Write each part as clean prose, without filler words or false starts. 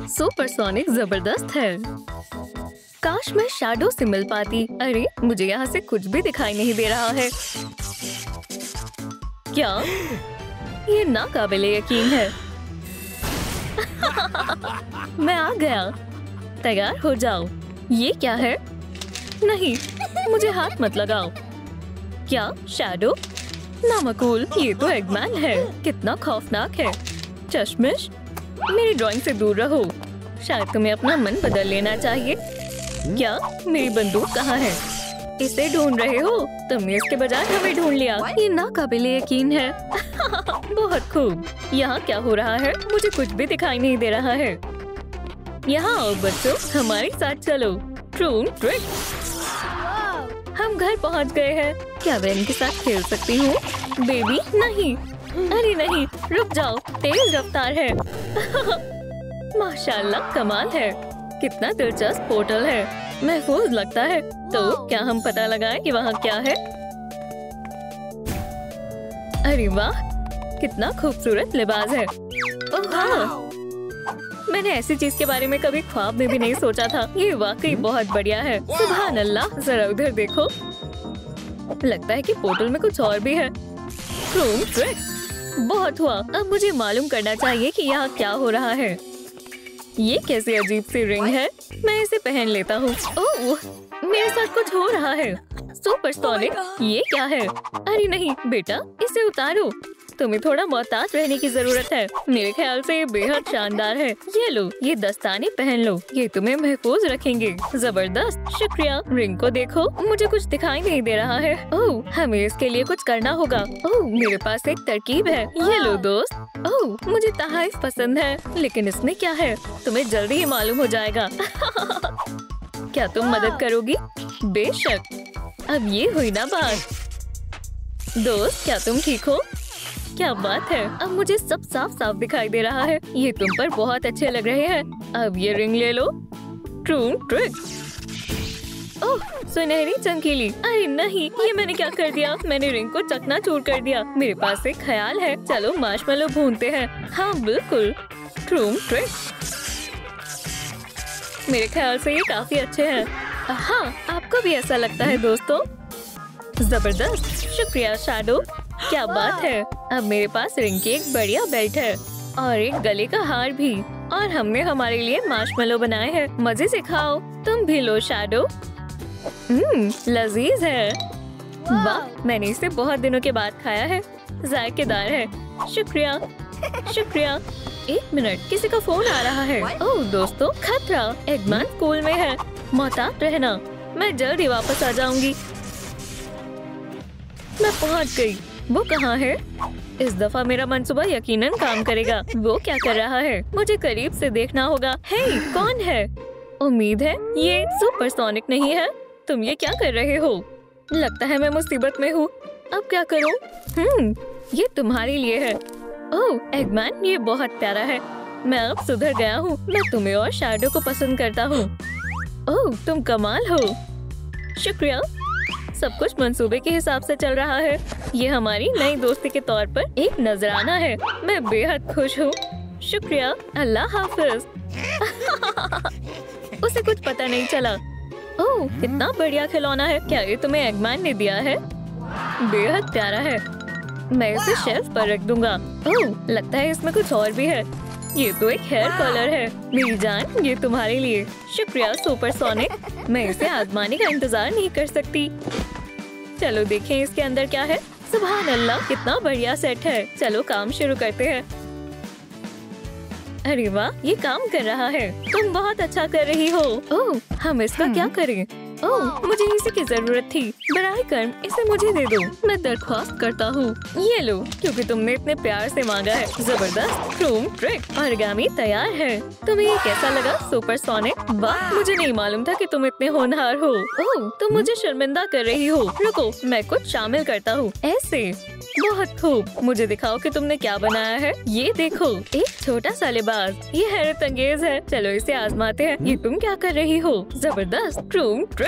Supersonic जबरदस्त है। काश मैं शैडो से मिल पाती। अरे मुझे यहाँ से कुछ भी दिखाई नहीं दे रहा है। क्या ये नाकाबिले यकीन है। मैं आ गया। तैयार हो जाओ। ये क्या है? नहीं, मुझे हाथ मत लगाओ। क्या शैडो? नामकूल, ये तो एगमैन है। कितना खौफनाक है। चश्मिश, मेरी ड्राइंग से दूर रहो। शायद तुम्हें अपना मन बदल लेना चाहिए। क्या मेरी बंदूक कहाँ है? इसे ढूंढ रहे हो? तुमने इसके बजाय हमें ढूंढ लिया। ये नाकाबिले यकीन है। बहुत खूब। यहाँ क्या हो रहा है? मुझे कुछ भी दिखाई नहीं दे रहा है। यहाँ आओ बच्चों, हमारे साथ चलो। ट्रून ट्रिक। हम घर पहुँच गए हैं। क्या मैं इनके साथ खेल सकती हूँ? बेबी नहीं। अरे नहीं, रुक जाओ, तेज रफ्तार है। माशाल्लाह, कमाल है। कितना दिलचस्प पोर्टल है। महफूज लगता है। तो क्या हम पता लगाएं कि वहाँ क्या है? अरे वाह, कितना खूबसूरत लिबास है। ओह हाँ, मैंने ऐसी चीज के बारे में कभी ख्वाब में भी नहीं सोचा था। ये वाकई बहुत बढ़िया है। सुभान अल्लाह, जरा उधर देखो। लगता है कि पोर्टल में कुछ और भी है। ट्रून ट्रिक। बहुत हुआ, अब मुझे मालूम करना चाहिए कि यहाँ क्या हो रहा है। ये कैसी अजीब सी रिंग है। मैं इसे पहन लेता हूँ। ओह, मेरे साथ कुछ हो रहा है। सुपरसोनिक, ये क्या है? अरे नहीं बेटा, इसे उतारो। तुम्हें थोड़ा मोहतात रहने की जरूरत है। मेरे ख्याल से ये बेहद शानदार है। ये लो, ये दस्ताने पहन लो। ये तुम्हें महफूज रखेंगे। जबरदस्त, शुक्रिया। रिंग को देखो, मुझे कुछ दिखाई नहीं दे रहा है। ओह, हमें इसके लिए कुछ करना होगा। ओह, मेरे पास एक तरकीब है। ये लो दोस्त। ओह, मुझे तहफ़ पसंद है, लेकिन इसमें क्या है तुम्हें जल्दी ही मालूम हो जाएगा। क्या तुम मदद करोगी? बेशक। अब ये हुई ना बात। दोस्त, क्या तुम ठीक हो? क्या बात है, अब मुझे सब साफ साफ दिखाई दे रहा है। ये तुम पर बहुत अच्छे लग रहे हैं। अब ये रिंग ले लो। ट्रून ट्रिक। ओह, सुनहरी चमकीली। अरे नहीं, ये मैंने क्या कर दिया? मैंने रिंग को चकनाचूर कर दिया। मेरे पास एक ख्याल है, चलो मार्शमेलो भूनते हैं। हाँ बिल्कुल, ट्रून ट्रिक। मेरे ख्याल से ये काफी अच्छे हैं। हाँ, आपको भी ऐसा लगता है दोस्तों? जबरदस्त, शुक्रिया शैडो। क्या बात है, अब मेरे पास रिंग की एक बढ़िया बेल्ट है और एक गले का हार भी। और हमने हमारे लिए मार्शमेलो बनाए हैं। मजे से खाओ। तुम भी लो शैडो। लजीज है। वाह, मैंने इसे बहुत दिनों के बाद खाया है। जायकेदार है। शुक्रिया शुक्रिया। एक मिनट, किसी का फोन आ रहा है। ओह दोस्तों, खतरा, एगमैन स्कूल में है। मोहतात रहना। मैं जल्द ही वापस आ जाऊंगी। मैं पहुंच गई। वो कहाँ है? इस दफा मेरा मंसूबा यकीनन काम करेगा। वो क्या कर रहा है? मुझे करीब से देखना होगा। हे, कौन है? उम्मीद है ये सुपरसोनिक नहीं है। तुम ये क्या कर रहे हो? लगता है मैं मुसीबत में हूँ। अब क्या करूँ? ये तुम्हारे लिए है। ओह एगमैन, ये बहुत प्यारा है। मैं अब सुधर गया हूँ। मैं तुम्हें और शैडो को पसंद करता हूँ। ओह, तुम कमाल हो। शुक्रिया। सब कुछ मंसूबे के हिसाब से चल रहा है। ये हमारी नई दोस्ती के तौर पर एक नजराना है। मैं बेहद खुश हूँ। शुक्रिया। अल्लाह हाफिज। उसे कुछ पता नहीं चला। ओह, कितना बढ़िया खिलौना है। क्या ये तुम्हें एगमैन ने दिया है? बेहद प्यारा है। मैं इसे शेल्फ पर रख दूंगा। ओह, लगता है इसमें कुछ और भी है। ये तो एक हेयर कलर है। मेरी जान, ये तुम्हारे लिए। शुक्रिया सुपरसोनिक। मैं इसे आजमाने का इंतजार नहीं कर सकती। चलो देखें इसके अंदर क्या है। सुभान अल्लाह, कितना बढ़िया सेट है। चलो काम शुरू करते हैं। अरे वाह, ये काम कर रहा है। तुम बहुत अच्छा कर रही हो। ओह, हम इसका क्या करें? ओह, मुझे इसी की जरूरत थी। बराए कर्म इसे मुझे दे दो। मैं दरख्वास्त करता हूँ। ये लो, क्योंकि तुमने इतने प्यार से मांगा है। जबरदस्त। ट्रून ट्रिक। ऑरिगामी तैयार है। तुम्हें ये कैसा लगा सुपरसोनिक? वाह, मुझे नहीं मालूम था कि तुम इतने होनहार हो। ओह, तुम मुझे शर्मिंदा कर रही हो। रुको, मैं कुछ शामिल करता हूँ। ऐसे। बहुत खूब। मुझे दिखाओ कि तुमने क्या बनाया है। ये देखो, एक छोटा सा लिबास। ये हैरत अंगेज है। चलो इसे आजमाते हैं। ये तुम क्या कर रही हो? जबरदस्त। ट्रून ट्रिक।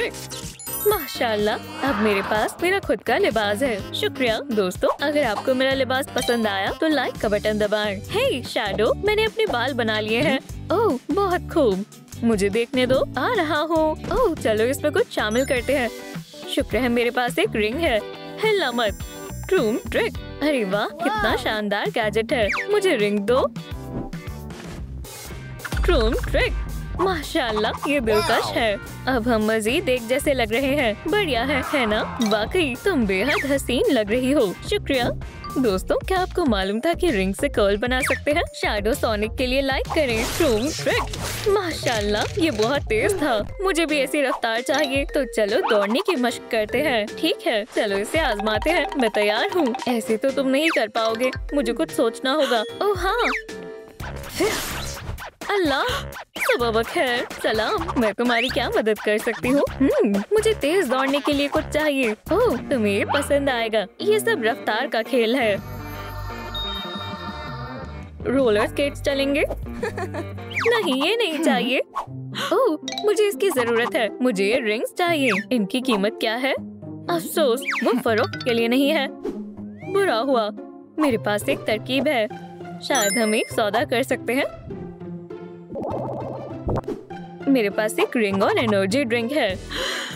माशाल्लाह, अब मेरे पास मेरा खुद का लिबास है। शुक्रिया दोस्तों। अगर आपको मेरा लिबास पसंद आया तो लाइक का बटन दबाएं। हे शैडो, मैंने अपने बाल बना लिए हैं ओह बहुत खूब, मुझे देखने दो, आ रहा हूँ। ओह चलो इसमें कुछ शामिल करते हैं। शुक्र है मेरे पास एक रिंग है। हिलना मत। ट्रूम ट्रिक, अरे वाह कितना शानदार गैजेट है, मुझे रिंग दो। ट्रूम ट्रिक, माशाल्लाह ये दिलकश है। अब हम मजीद एक जैसे लग रहे हैं। बढ़िया है ना? वाकई तुम बेहद हसीन लग रही हो। शुक्रिया। दोस्तों क्या आपको मालूम था कि रिंग से कर्ल बना सकते हैं? शैडो सोनिक के लिए लाइक करें। ट्रूम ट्रिक, माशाल्लाह ये बहुत तेज था, मुझे भी ऐसी रफ्तार चाहिए। तो चलो दौड़ने की मशक करते हैं। ठीक है चलो इसे आजमाते हैं। मैं तैयार हूँ। ऐसे तो तुम नहीं कर पाओगे, मुझे कुछ सोचना होगा। ओह हाँ, अल्लाह सुबह खैर। सलाम, मैं तुम्हारी क्या मदद कर सकती हूँ? मुझे तेज दौड़ने के लिए कुछ चाहिए। ओह तुम्हें ये पसंद आएगा, ये सब रफ्तार का खेल है। रोलर स्केट्स चलेंगे? नहीं ये नहीं चाहिए। ओह मुझे इसकी जरूरत है, मुझे ये रिंग्स चाहिए। इनकी कीमत क्या है? अफसोस वो फरोख्त के लिए नहीं है। बुरा हुआ, मेरे पास एक तरकीब है, शायद हम एक सौदा कर सकते हैं। मेरे पास एक रिंग और एनर्जी ड्रिंक है।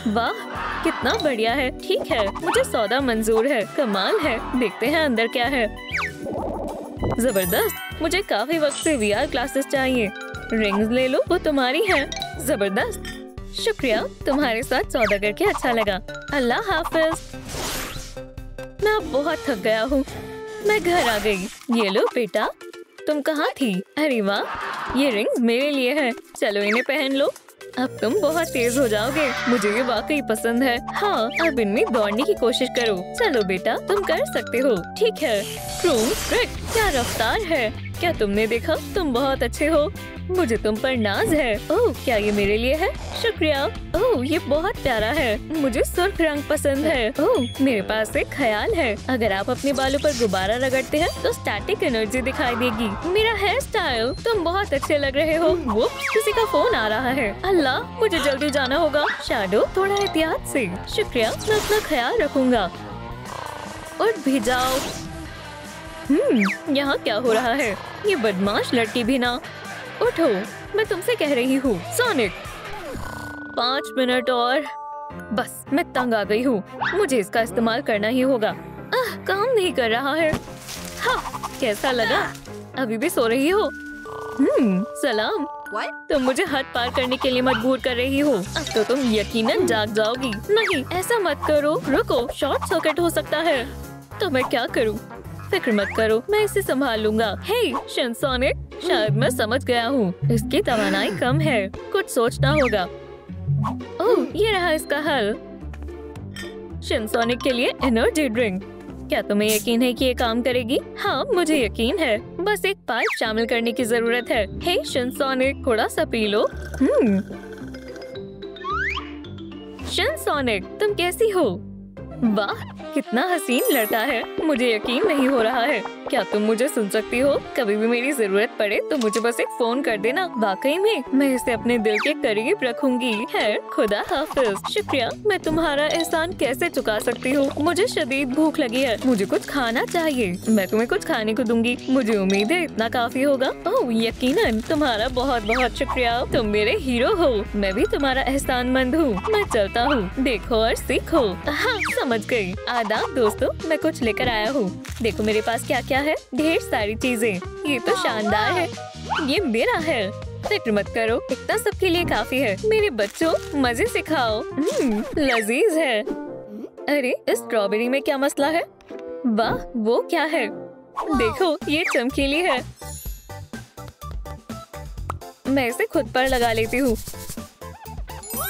वाह कितना बढ़िया है। ठीक है मुझे सौदा मंजूर है। कमाल है, देखते हैं अंदर क्या है। जबरदस्त, मुझे काफी वक्त से VR क्लासेस चाहिए। रिंग्स ले लो, वो तुम्हारी है। जबरदस्त, शुक्रिया, तुम्हारे साथ सौदा करके अच्छा लगा। अल्लाह हाफिज। मैं अब बहुत थक गया हूँ, मैं घर आ गई। ये लो बेटा, तुम कहाँ थी? अरे वाह ये रिंग्स मेरे लिए है, चलो इन्हें पहन लो। अब तुम बहुत तेज हो जाओगे, मुझे ये वाकई पसंद है। हाँ अब इनमें दौड़ने की कोशिश करो। चलो बेटा तुम कर सकते हो। ठीक है। ट्रूम ट्रिक, क्या रफ्तार है। क्या तुमने देखा? तुम बहुत अच्छे हो, मुझे तुम पर नाज है। ओह क्या ये मेरे लिए है? शुक्रिया। ओह ये बहुत प्यारा है, मुझे सुर्ख रंग पसंद है। ओह मेरे पास एक ख्याल है, अगर आप अपने बालों पर गुब्बारा रगड़ते हैं तो स्टैटिक एनर्जी दिखाई देगी। मेरा हेयर स्टाइल, तुम बहुत अच्छे लग रहे हो। वो किसी का फोन आ रहा है। अल्लाह मुझे जल्दी जाना होगा। शैडो थोड़ा एहतियात से। शुक्रिया, मैं अपना ख्याल रखूंगा। उठ भी जाओ। यहाँ क्या हो रहा है? ये बदमाश लड़की भी ना। उठो, मैं तुमसे कह रही हूँ। सोनिक 5 मिनट और। बस मैं तंग आ गई हूँ, मुझे इसका इस्तेमाल करना ही होगा। काम नहीं कर रहा है। हाँ कैसा लगा? अभी भी सो रही हो? सलाम। तुम मुझे हद पार करने के लिए मजबूर कर रही हो। अब तो तुम यकीनन जाग जाओगी। नहीं ऐसा मत करो, रुको, शॉर्ट सर्किट हो सकता है। तो मैं क्या करूँ? फिक्र मत करो, मैं इसे संभाल लूंगा। हे शिनसोनिक, शायद मैं समझ गया हूँ, इसकी तवानाई कम है, कुछ सोचना होगा। ओह ये रहा इसका हल। शिनसोनिक के लिए एनर्जी ड्रिंक। क्या तुम्हें यकीन है कि ये काम करेगी? हाँ मुझे यकीन है, बस एक पाइप शामिल करने की जरूरत है। हे शिनसोनिक थोड़ा सा पी लो। शिनसोनिक तुम कैसी हो? वाह कितना हसीन लड़का है, मुझे यकीन नहीं हो रहा है। क्या तुम मुझे सुन सकती हो? कभी भी मेरी जरूरत पड़े तो मुझे बस एक फोन कर देना। वाकई में मैं इसे अपने दिल के करीब रखूंगी। है खुदा हाफिज। शुक्रिया, मैं तुम्हारा एहसान कैसे चुका सकती हूँ? मुझे शदीद भूख लगी है, मुझे कुछ खाना चाहिए। मैं तुम्हें कुछ खाने को दूंगी, मुझे उम्मीद है इतना काफी होगा। ओह यकीनन, तुम्हारा बहुत बहुत शुक्रिया, तुम मेरे हीरो हो। मैं भी तुम्हारा एहसानमंद हूँ। मैं चलता हूँ, देखो और सीखो। हाँ समझ गई। आदाब दोस्तों, मैं कुछ लेकर आया हूँ। देखो मेरे पास क्या क्या है, ढेर सारी चीजें। ये तो शानदार है, ये मेरा है। फिक्र मत करो, इतना सबके लिए काफी है। मेरे बच्चों मजे से खाओ, लजीज है। अरे इस स्ट्रॉबेरी में क्या मसला है? वाह वो क्या है? देखो ये चमकीली है, मैं इसे खुद पर लगा लेती हूँ।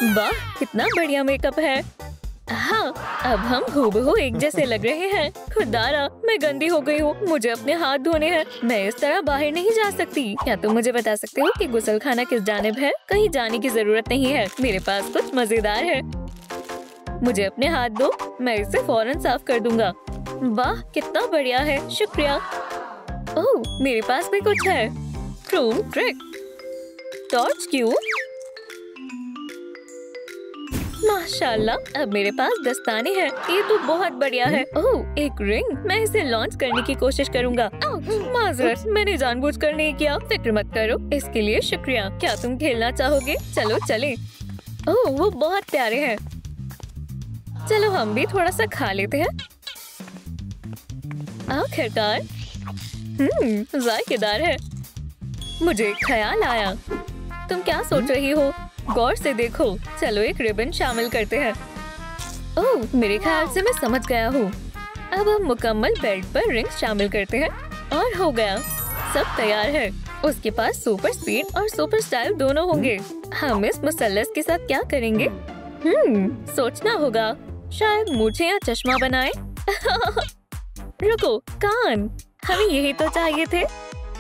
वाह कितना बढ़िया मेकअप है। हाँ अब हम हूबहू एक जैसे लग रहे हैं। खुदारा मैं गंदी हो गई हूँ, मुझे अपने हाथ धोने हैं। मैं इस तरह बाहर नहीं जा सकती। क्या तुम मुझे बता सकते हो कि गुसलखाना किस जानिब है? कहीं जाने की जरूरत नहीं है, मेरे पास कुछ मजेदार है। मुझे अपने हाथ दो, मैं इसे फौरन साफ कर दूंगा। वाह कितना बढ़िया है, शुक्रिया। ओह मेरे पास भी कुछ है। ट्रूम ट्रिक। टॉर्च क्यों? माशाल्लाह, अब मेरे पास दस्ताने हैं। ये तो बहुत बढ़िया है। ओह, एक रिंग। मैं इसे लॉन्च करने की कोशिश करूँगा। माजरत, मैंने जानबूझकर नहीं किया। फिक्र मत करो, इसके लिए शुक्रिया। क्या तुम खेलना चाहोगे? चलो चले। ओह, वो बहुत प्यारे हैं। चलो हम भी थोड़ा सा खा लेते हैं। आखिरकार जायकेदार है। मुझे एक ख्याल आया। तुम क्या सोच रही हो? गौर से देखो। चलो एक रिबन शामिल करते हैं। ओह, मेरे ख्याल से मैं समझ गया हूँ। अब हम मुकम्मल बेल्ट पर रिंग शामिल करते हैं और हो गया। सब तैयार है। उसके पास सुपर स्पीड और सुपर स्टाइल दोनों होंगे। हम इस मुसल्लस के साथ क्या करेंगे? सोचना होगा। शायद मूछें या चश्मा बनाए। रुको, कान। हमें यही तो चाहिए थे।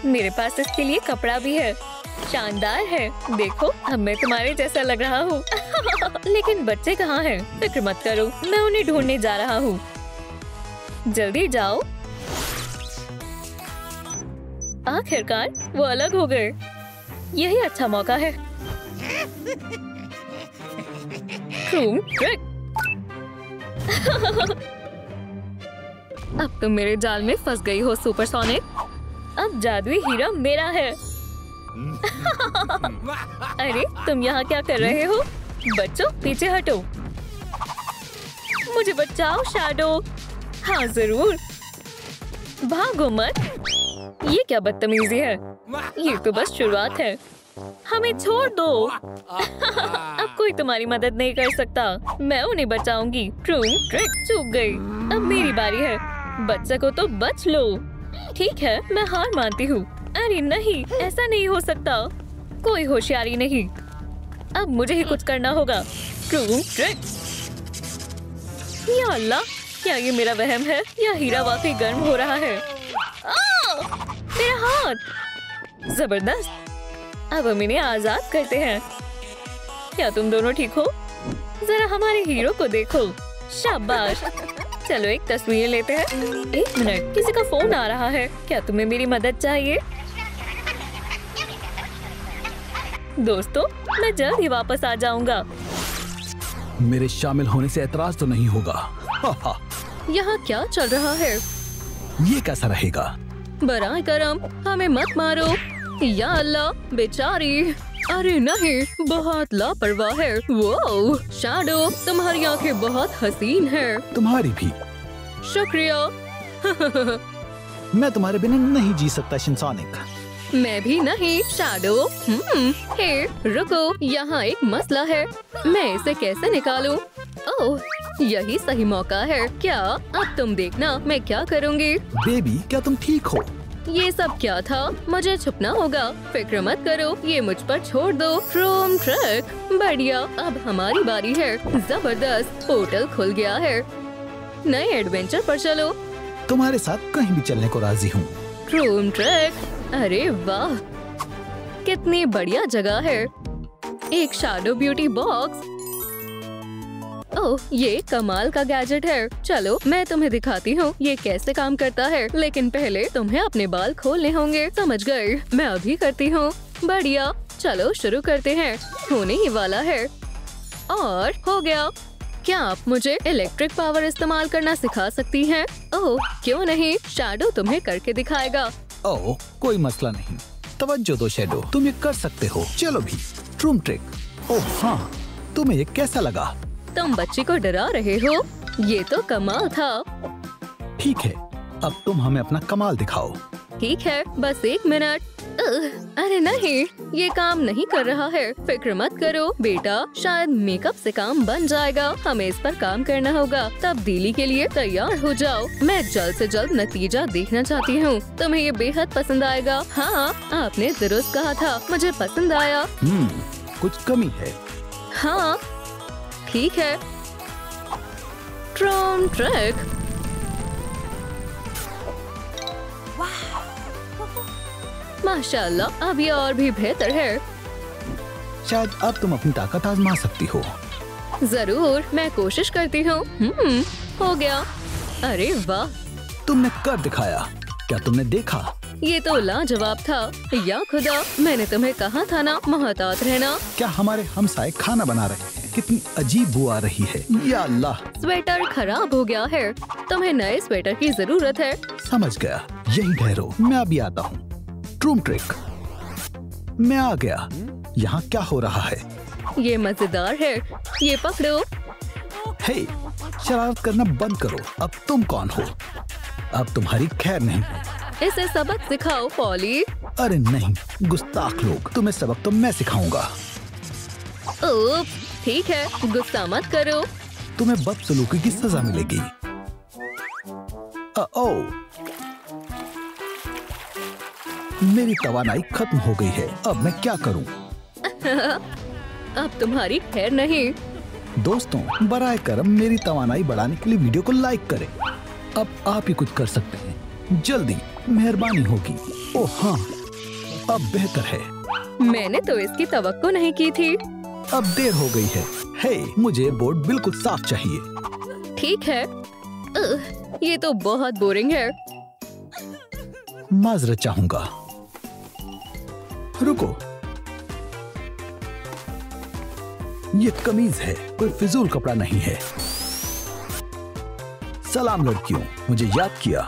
मेरे पास इसके लिए कपड़ा भी है। शानदार है। देखो, अब मैं तुम्हारे जैसा लग रहा हूँ। लेकिन बच्चे कहाँ हैं? फिक्र मत करो, मैं उन्हें ढूंढने जा रहा हूँ। जल्दी जाओ। आखिरकार वो अलग हो गए। यही अच्छा मौका है। अब तुम मेरे जाल में फंस गई हो सुपरसोनिक। अब जादुई हीरा मेरा है। अरे, तुम यहाँ क्या कर रहे हो? बच्चों, पीछे हटो। मुझे बचाओ शैडो। हाँ जरूर। भागो मत। ये क्या बदतमीजी है? ये तो बस शुरुआत है। हमें छोड़ दो। अब कोई तुम्हारी मदद नहीं कर सकता। मैं उन्हें बचाऊंगी। ट्रिक चूक गई। अब मेरी बारी है। बच्चे को तो बच लो। ठीक है, मैं हार मानती हूँ। अरे नहीं, ऐसा नहीं हो सकता। कोई होशियारी नहीं। अब मुझे ही कुछ करना होगा। ट्रिक। या अल्लाह, क्या ये मेरा वहम है या हीरा वाकई गर्म हो रहा है? मेरा हाथ। जबरदस्त। अब हम इन्हें आजाद करते हैं। क्या तुम दोनों ठीक हो? जरा हमारे हीरो को देखो। शाबाश। चलो एक तस्वीर लेते हैं। एक मिनट, किसी का फोन आ रहा है। क्या तुम्हें मेरी मदद चाहिए? दोस्तों, मैं जल्द ही वापस आ जाऊंगा। मेरे शामिल होने से एतराज तो नहीं होगा। यहाँ क्या चल रहा है? ये कैसा रहेगा? बराए करम, हमें मत मारो। या अल्लाह, बेचारी। अरे नहीं, बहुत लापरवाह है। वो शैडो, तुम्हारी आंखें बहुत हसीन है। तुम्हारी भी। शुक्रिया। मैं तुम्हारे बिना नहीं जी सकता शिनसोनिक। मैं भी नहीं शैडो। हे, रुको, यहाँ एक मसला है। मैं इसे कैसे निकालूं? ओह, यही सही मौका है। क्या? अब तुम देखना मैं क्या करूँगी। बेबी, क्या तुम ठीक हो? ये सब क्या था? मुझे छुपना होगा। फिक्र मत करो, ये मुझ पर छोड़ दो। ट्रिक। बढ़िया, अब हमारी बारी है। जबरदस्त, पोर्टल खुल गया है। नए एडवेंचर पर चलो। तुम्हारे साथ कहीं भी चलने को राजी हूँ। ट्रिक। अरे वाह, कितनी बढ़िया जगह है। एक शैडो ब्यूटी बॉक्स। ओह, ये कमाल का गैजेट है। चलो मैं तुम्हें दिखाती हूँ ये कैसे काम करता है। लेकिन पहले तुम्हें अपने बाल खोलने होंगे। समझ गए? मैं अभी करती हूँ। बढ़िया, चलो शुरू करते हैं। होने ही वाला है। और हो गया। क्या आप मुझे इलेक्ट्रिक पावर इस्तेमाल करना सिखा सकती हैं? ओह, क्यों नहीं, शैडो तुम्हें करके दिखाएगा। ओह, कोई मसला नहीं। तवज्जो दो शैडो, तुम ये कर सकते हो। चलो भी। ट्रिक। ओह हाँ, तुम्हें ये कैसा लगा? तुम बच्ची को डरा रहे हो? ये तो कमाल था। ठीक है, अब तुम हमें अपना कमाल दिखाओ। ठीक है, बस एक मिनट। अरे नहीं, ये काम नहीं कर रहा है। फिक्र मत करो बेटा, शायद मेकअप से काम बन जाएगा। हमें इस पर काम करना होगा। तब्दीली के लिए तैयार हो जाओ। मैं जल्द से जल्द नतीजा देखना चाहती हूँ। तुम्हें ये बेहद पसंद आएगा। हाँ, आपने दुरुस्त कहा था, मुझे पसंद आया। कुछ कमी है। हाँ ठीक है। ट्रिक। माशाल्लाह, अब ये और भी बेहतर है। शायद अब तुम अपनी ताकत आजमा सकती हो। जरूर, मैं कोशिश करती हूँ। हो गया। अरे वाह, तुमने कर दिखाया। क्या तुमने देखा? ये तो लाजवाब था। या खुदा, मैंने तुम्हें कहा था ना, मोहतात रहना। क्या हमारे हमसाए खाना बना रहे हैं? कितनी अजीब बू आ रही है। या अल्लाह, स्वेटर खराब हो गया है। तुम्हें नए स्वेटर की जरूरत है। समझ गया, यही ठहरो, मैं अभी आता हूँ। ट्रूम ट्रिक, मैं आ गया। यहाँ क्या हो रहा है? ये मजेदार है, ये पकड़ो। हे, शरारत करना बंद करो। अब तुम कौन हो? अब तुम्हारी खैर नहीं। इसे सबक सिखाओ पॉली। अरे नहीं, गुस्ताख लोग, तुम्हें सबक तो मैं सिखाऊंगा। ओह, ठीक है, गुस्सा मत करो। तुम्हें बदसलूकी की सजा मिलेगी। ओ, मेरी तवानाई खत्म हो गई है। अब मैं क्या करूं? अब तुम्हारी खैर नहीं। दोस्तों, बराए करम मेरी तवानाई बढ़ाने के लिए वीडियो को लाइक करें। अब आप ही कुछ कर सकते हैं, जल्दी, मेहरबानी होगी। ओह हाँ, अब बेहतर है। मैंने तो इसकी तवक्को नहीं की थी। अब देर हो गई है। हे, मुझे बोर्ड बिल्कुल साफ चाहिए। ठीक है। ये तो बहुत बोरिंग है। माजरत चाहूंगा। रुको, ये कमीज है, कोई फिजूल कपड़ा नहीं है। सलाम लड़कियों, मुझे याद किया।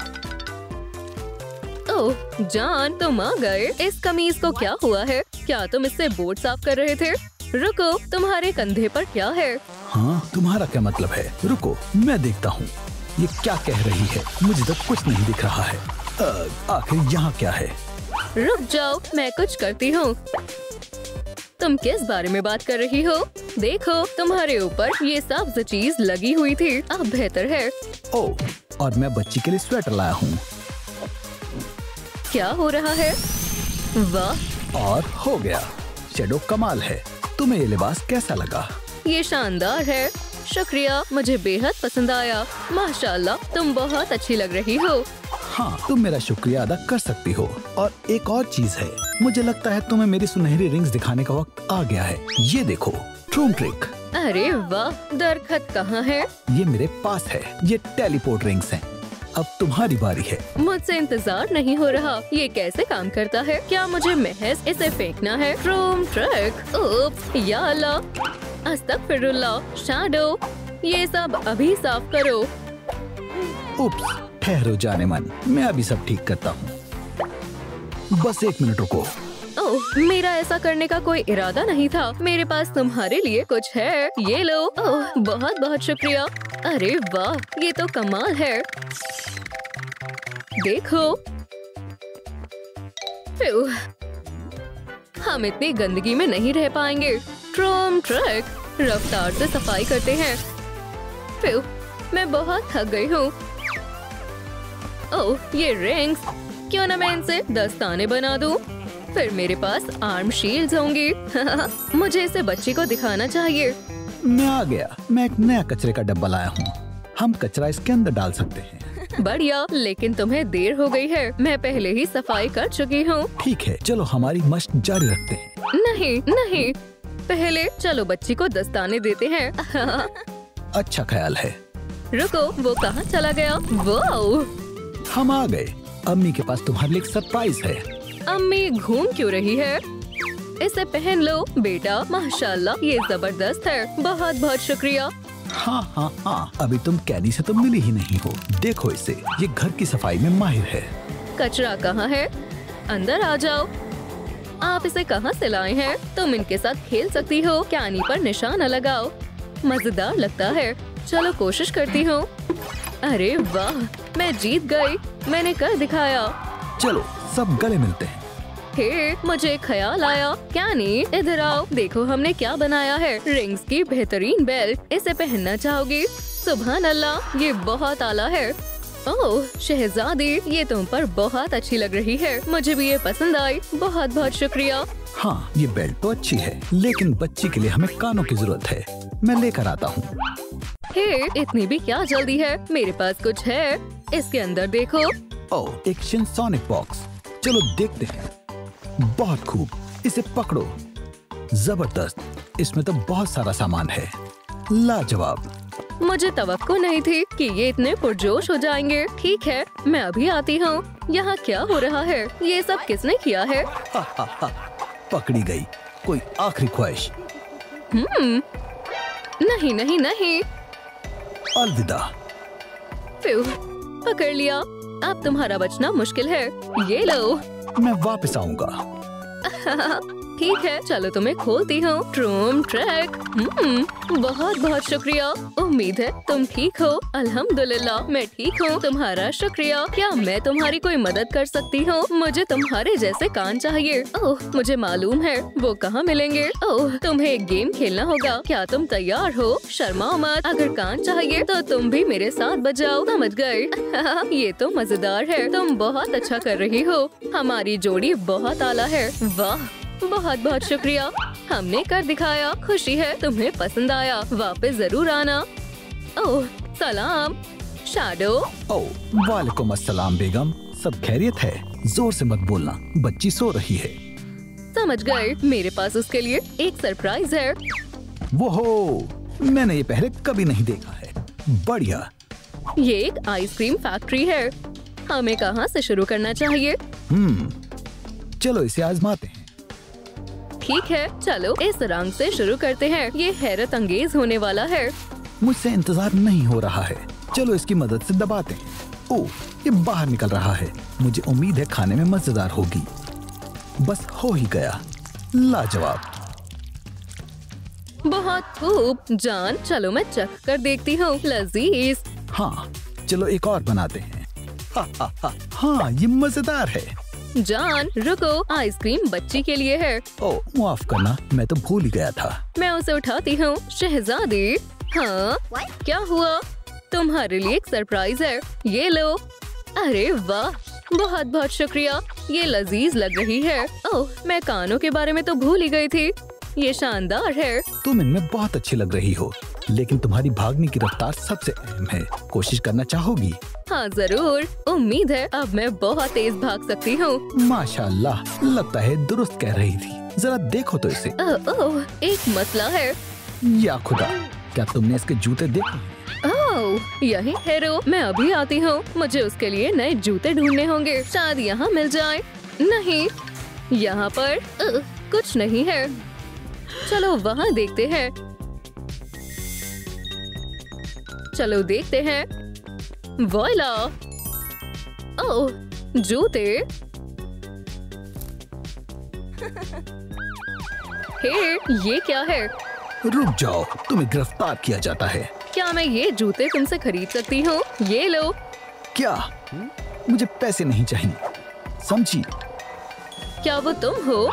ओह जान, तुम आ गए। इस कमीज को क्या हुआ है? क्या तुम इससे बोर्ड साफ कर रहे थे? रुको, तुम्हारे कंधे पर क्या है? हाँ, तुम्हारा क्या मतलब है? रुको, मैं देखता हूँ। ये क्या कह रही है? मुझे तो कुछ नहीं दिख रहा है। आखिर यहाँ क्या है? रुक जाओ, मैं कुछ करती हूँ। तुम किस बारे में बात कर रही हो? देखो, तुम्हारे ऊपर ये सब्ज चीज लगी हुई थी। अब बेहतर है। ओह, और मैं बच्ची के लिए स्वेटर लाया हूँ। क्या हो रहा है? वाह, और हो गया। शैडो कमाल है। तुम्हें ये लिबास कैसा लगा? ये शानदार है। शुक्रिया, मुझे बेहद पसंद आया। माशाल्लाह, तुम बहुत अच्छी लग रही हो। हाँ, तुम मेरा शुक्रिया अदा कर सकती हो। और एक और चीज है, मुझे लगता है तुम्हें मेरी सुनहरी रिंग्स दिखाने का वक्त आ गया है। ये देखो, ट्रूम ट्रिक। अरे वाह, दरखत कहाँ है? ये मेरे पास है। ये टेलीपोर्ट रिंग्स हैं। अब तुम्हारी बारी है। मुझसे इंतजार नहीं हो रहा। ये कैसे काम करता है? क्या मुझे महज इसे फेंकना है? ट्रूम ट्रिक। उप्स, या अल्लाह, अस्तगफिरुल्लाह। शैडो, ये सब अभी साफ करो। उप्स, ठहरो जाने मन, मैं अभी सब ठीक करता हूँ। बस 1 मिनट रुको। ओह, मेरा ऐसा करने का कोई इरादा नहीं था। मेरे पास तुम्हारे लिए कुछ है, ये लो। ओह, बहुत बहुत शुक्रिया। अरे वाह, ये तो कमाल है। देखो, हम इतनी गंदगी में नहीं रह पाएंगे। ट्रूम ट्रिक, रफ्तार से सफाई करते हैं। मैं बहुत थक गई हूँ। ओह, ये रिंग्स, क्यों न मैं इनसे दस्ताने बना दूं? फिर मेरे पास आर्म शील्ड्स होंगी। मुझे इसे बच्ची को दिखाना चाहिए। मैं आ गया। मैं एक नया कचरे का डब्बा लाया हूँ। हम कचरा इसके अंदर डाल सकते हैं। बढ़िया, लेकिन तुम्हें देर हो गई है। मैं पहले ही सफाई कर चुकी हूँ। ठीक है, चलो हमारी मशक जारी रखते हैं। नहीं नहीं, पहले चलो बच्ची को दस्ताने देते हैं। अच्छा ख्याल है। रुको, वो कहाँ चला गया? वो हम आ गए। अम्मी के पास तुम्हारे लिए एक सरप्राइज है। अम्मी घूम क्यों रही है? इसे पहन लो बेटा। माशाल्लाह, ये जबरदस्त है। बहुत बहुत शुक्रिया। हाँ हाँ हाँ, अभी तुम कैदी से तो मिली ही नहीं हो। देखो इसे, ये घर की सफाई में माहिर है। कचरा कहाँ है? अंदर आ जाओ। आप इसे कहाँ से लाए हैं? तुम इनके साथ खेल सकती हो। कैनी पर निशाना लगाओ। मजेदार लगता है। चलो कोशिश करती हूँ। अरे वाह, मैं जीत गई। मैंने कर दिखाया। चलो सब गले मिलते हैं। हे, मुझे एक ख्याल आया। कैनी, इधर आओ। देखो हमने क्या बनाया है। रिंग्स की बेहतरीन बेल्ट। इसे पहनना चाहोगी? सुभान अल्लाह, ये बहुत आला है। ओह शहजादी, ये तुम पर बहुत अच्छी लग रही है। मुझे भी ये पसंद आई। बहुत बहुत शुक्रिया। हाँ, ये बेल्ट तो अच्छी है, लेकिन बच्ची के लिए हमें कानों की जरूरत है। मैं लेकर आता हूँ। हे, इतनी भी क्या जल्दी है? मेरे पास कुछ है। इसके अंदर देखो। ओह, एक शिनसोनिक बॉक्स। चलो देखते हैं। बहुत खूब, इसे पकड़ो। जबरदस्त, इसमें तो बहुत सारा सामान है। लाजवाब। मुझे तवक्को नहीं थी कि ये इतने पुरजोश हो जाएंगे। ठीक है, मैं अभी आती हूँ। यहाँ क्या हो रहा है? ये सब किसने किया है? हा, हा, हा, पकड़ी गई। कोई आखिरी ख्वाहिश? नहीं नहीं नहीं। अलविदा। फिर पकड़ लिया। अब तुम्हारा बचना मुश्किल है। ये लो। मैं वापस आऊंगा। ठीक है, चलो तुम्हें खोलती हूँ। ट्रूम ट्रैक। बहुत बहुत शुक्रिया। उम्मीद है तुम ठीक हो। अल्हम्दुलिल्लाह मैं ठीक हूँ। तुम्हारा शुक्रिया। क्या मैं तुम्हारी कोई मदद कर सकती हूँ? मुझे तुम्हारे जैसे कान चाहिए। ओह, मुझे मालूम है वो कहाँ मिलेंगे। ओह, तुम्हें एक गेम खेलना होगा। क्या तुम तैयार हो? शर्माओ मत। अगर कान चाहिए तो तुम भी मेरे साथ बजाओ। समझ गए? ये तो मजेदार है। तुम बहुत अच्छा कर रही हो। हमारी जोड़ी बहुत आला है। वाह, बहुत बहुत शुक्रिया। हमने कर दिखाया। खुशी है तुम्हें पसंद आया। वापस जरूर आना। ओह, सलाम शैडो। ओह, वालेकुम अस्सलाम बेगम। सब खैरियत है? जोर से मत बोलना, बच्ची सो रही है। समझ गए। मेरे पास उसके लिए एक सरप्राइज है। वो हो, मैंने ये पहले कभी नहीं देखा है। बढ़िया। ये एक आइसक्रीम फैक्ट्री है। हमें कहाँ से शुरू करना चाहिए? चलो इसे आजमाते हैं। ठीक है, चलो इस रंग से शुरू करते हैं। ये हैरत अंगेज होने वाला है। मुझसे इंतजार नहीं हो रहा है। चलो इसकी मदद से दबाते हैं। ओह, ये बाहर निकल रहा है। मुझे उम्मीद है खाने में मजेदार होगी। बस हो ही गया। लाजवाब। बहुत खूब जान। चलो मैं चख कर देखती हूँ। लजीज। हाँ, चलो एक और बनाते हैं। हाँ, ये मजेदार है। जान रुको, आइसक्रीम बच्ची के लिए है। ओह, माफ करना, मैं तो भूल ही गया था। मैं उसे उठाती हूँ। शहजादी। हाँ, क्या हुआ? तुम्हारे लिए एक सरप्राइज है। ये लो। अरे वाह, बहुत बहुत शुक्रिया। ये लजीज लग रही है। ओह, मैं कानों के बारे में तो भूल ही गई थी। ये शानदार है। तुम इनमें बहुत अच्छी लग रही हो, लेकिन तुम्हारी भागने की रफ्तार सबसे अहम है। कोशिश करना चाहोगी? हाँ जरूर। उम्मीद है अब मैं बहुत तेज भाग सकती हूँ। माशाल्लाह, लगता है दुरुस्त कह रही थी। जरा देखो तो इसे। ओह, एक मसला है। या खुदा, क्या तुमने इसके जूते देखे? ओह, यही है। रो, मैं अभी आती हूँ। मुझे उसके लिए नए जूते ढूंढने होंगे। शायद यहाँ मिल जाए। नहीं, यहाँ पर कुछ नहीं है। चलो वहाँ देखते हैं। चलो देखते हैं। वॉइला। ओह, जूते। हे, ये क्या है? रुक जाओ, तुम्हें गिरफ्तार किया जाता है। क्या मैं ये जूते तुमसे खरीद सकती हूँ? ये लो। क्या? मुझे पैसे नहीं चाहिए, समझी? क्या वो तुम हो?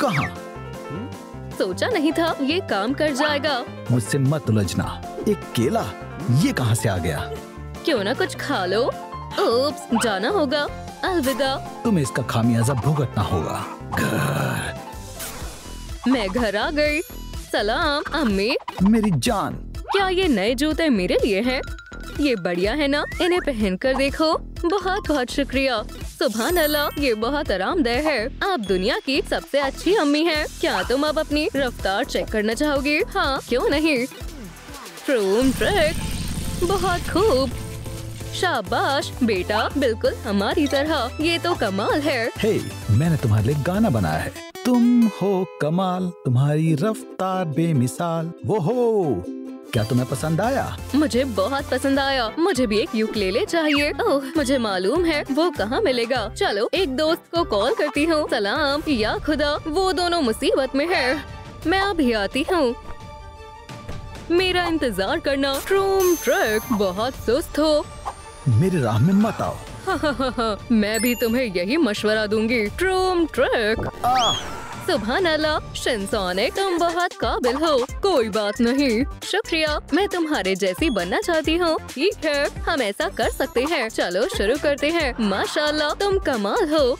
कहाँ? सोचा नहीं था ये काम कर जाएगा। मुझसे मत उलझना। एक केला, ये कहाँ से आ गया? क्यों ना कुछ खा लो। ओप्स, जाना होगा। अलविदा। तुम्हें इसका खामियाजा भुगतना होगा। घर। मैं घर आ गई। सलाम अम्मी। मेरी जान। क्या ये नए जूते मेरे लिए हैं? ये बढ़िया है ना? इन्हें पहन कर देखो। बहुत बहुत शुक्रिया। सुभान अल्लाह, ये बहुत आरामदेह है। आप दुनिया की सबसे अच्छी अम्मी हैं। क्या तुम अब अपनी रफ्तार चेक करना चाहोगी? हाँ, क्यों नहीं। ट्रूम ट्रैक। बहुत खूब। शाबाश बेटा, बिल्कुल हमारी तरह। ये तो कमाल है। हे, मैंने तुम्हारे लिए गाना बनाया है। तुम हो कमाल, तुम्हारी रफ्तार बेमिसाल। वो हो, क्या तुम्हें पसंद आया? मुझे बहुत पसंद आया। मुझे भी एक यूकेलेले चाहिए। ओह, मुझे मालूम है वो कहाँ मिलेगा। चलो एक दोस्त को कॉल करती हूँ। सलाम। या खुदा, वो दोनों मुसीबत में है। मैं अभी आती हूँ। मेरा इंतजार करना। ट्रूम ट्रैक, बहुत सुस्त हो। मेरी राह में मत आओ। मैं भी तुम्हें यही मशवरा दूंगी। ट्रूम ट्रैक। सुभान अल्लाह, शिनसोनिक, तुम बहुत काबिल हो। कोई बात नहीं, शुक्रिया। मैं तुम्हारे जैसी बनना चाहती हूँ। ठीक है, हम ऐसा कर सकते हैं। चलो शुरू करते हैं। माशाल्लाह, तुम कमाल हो।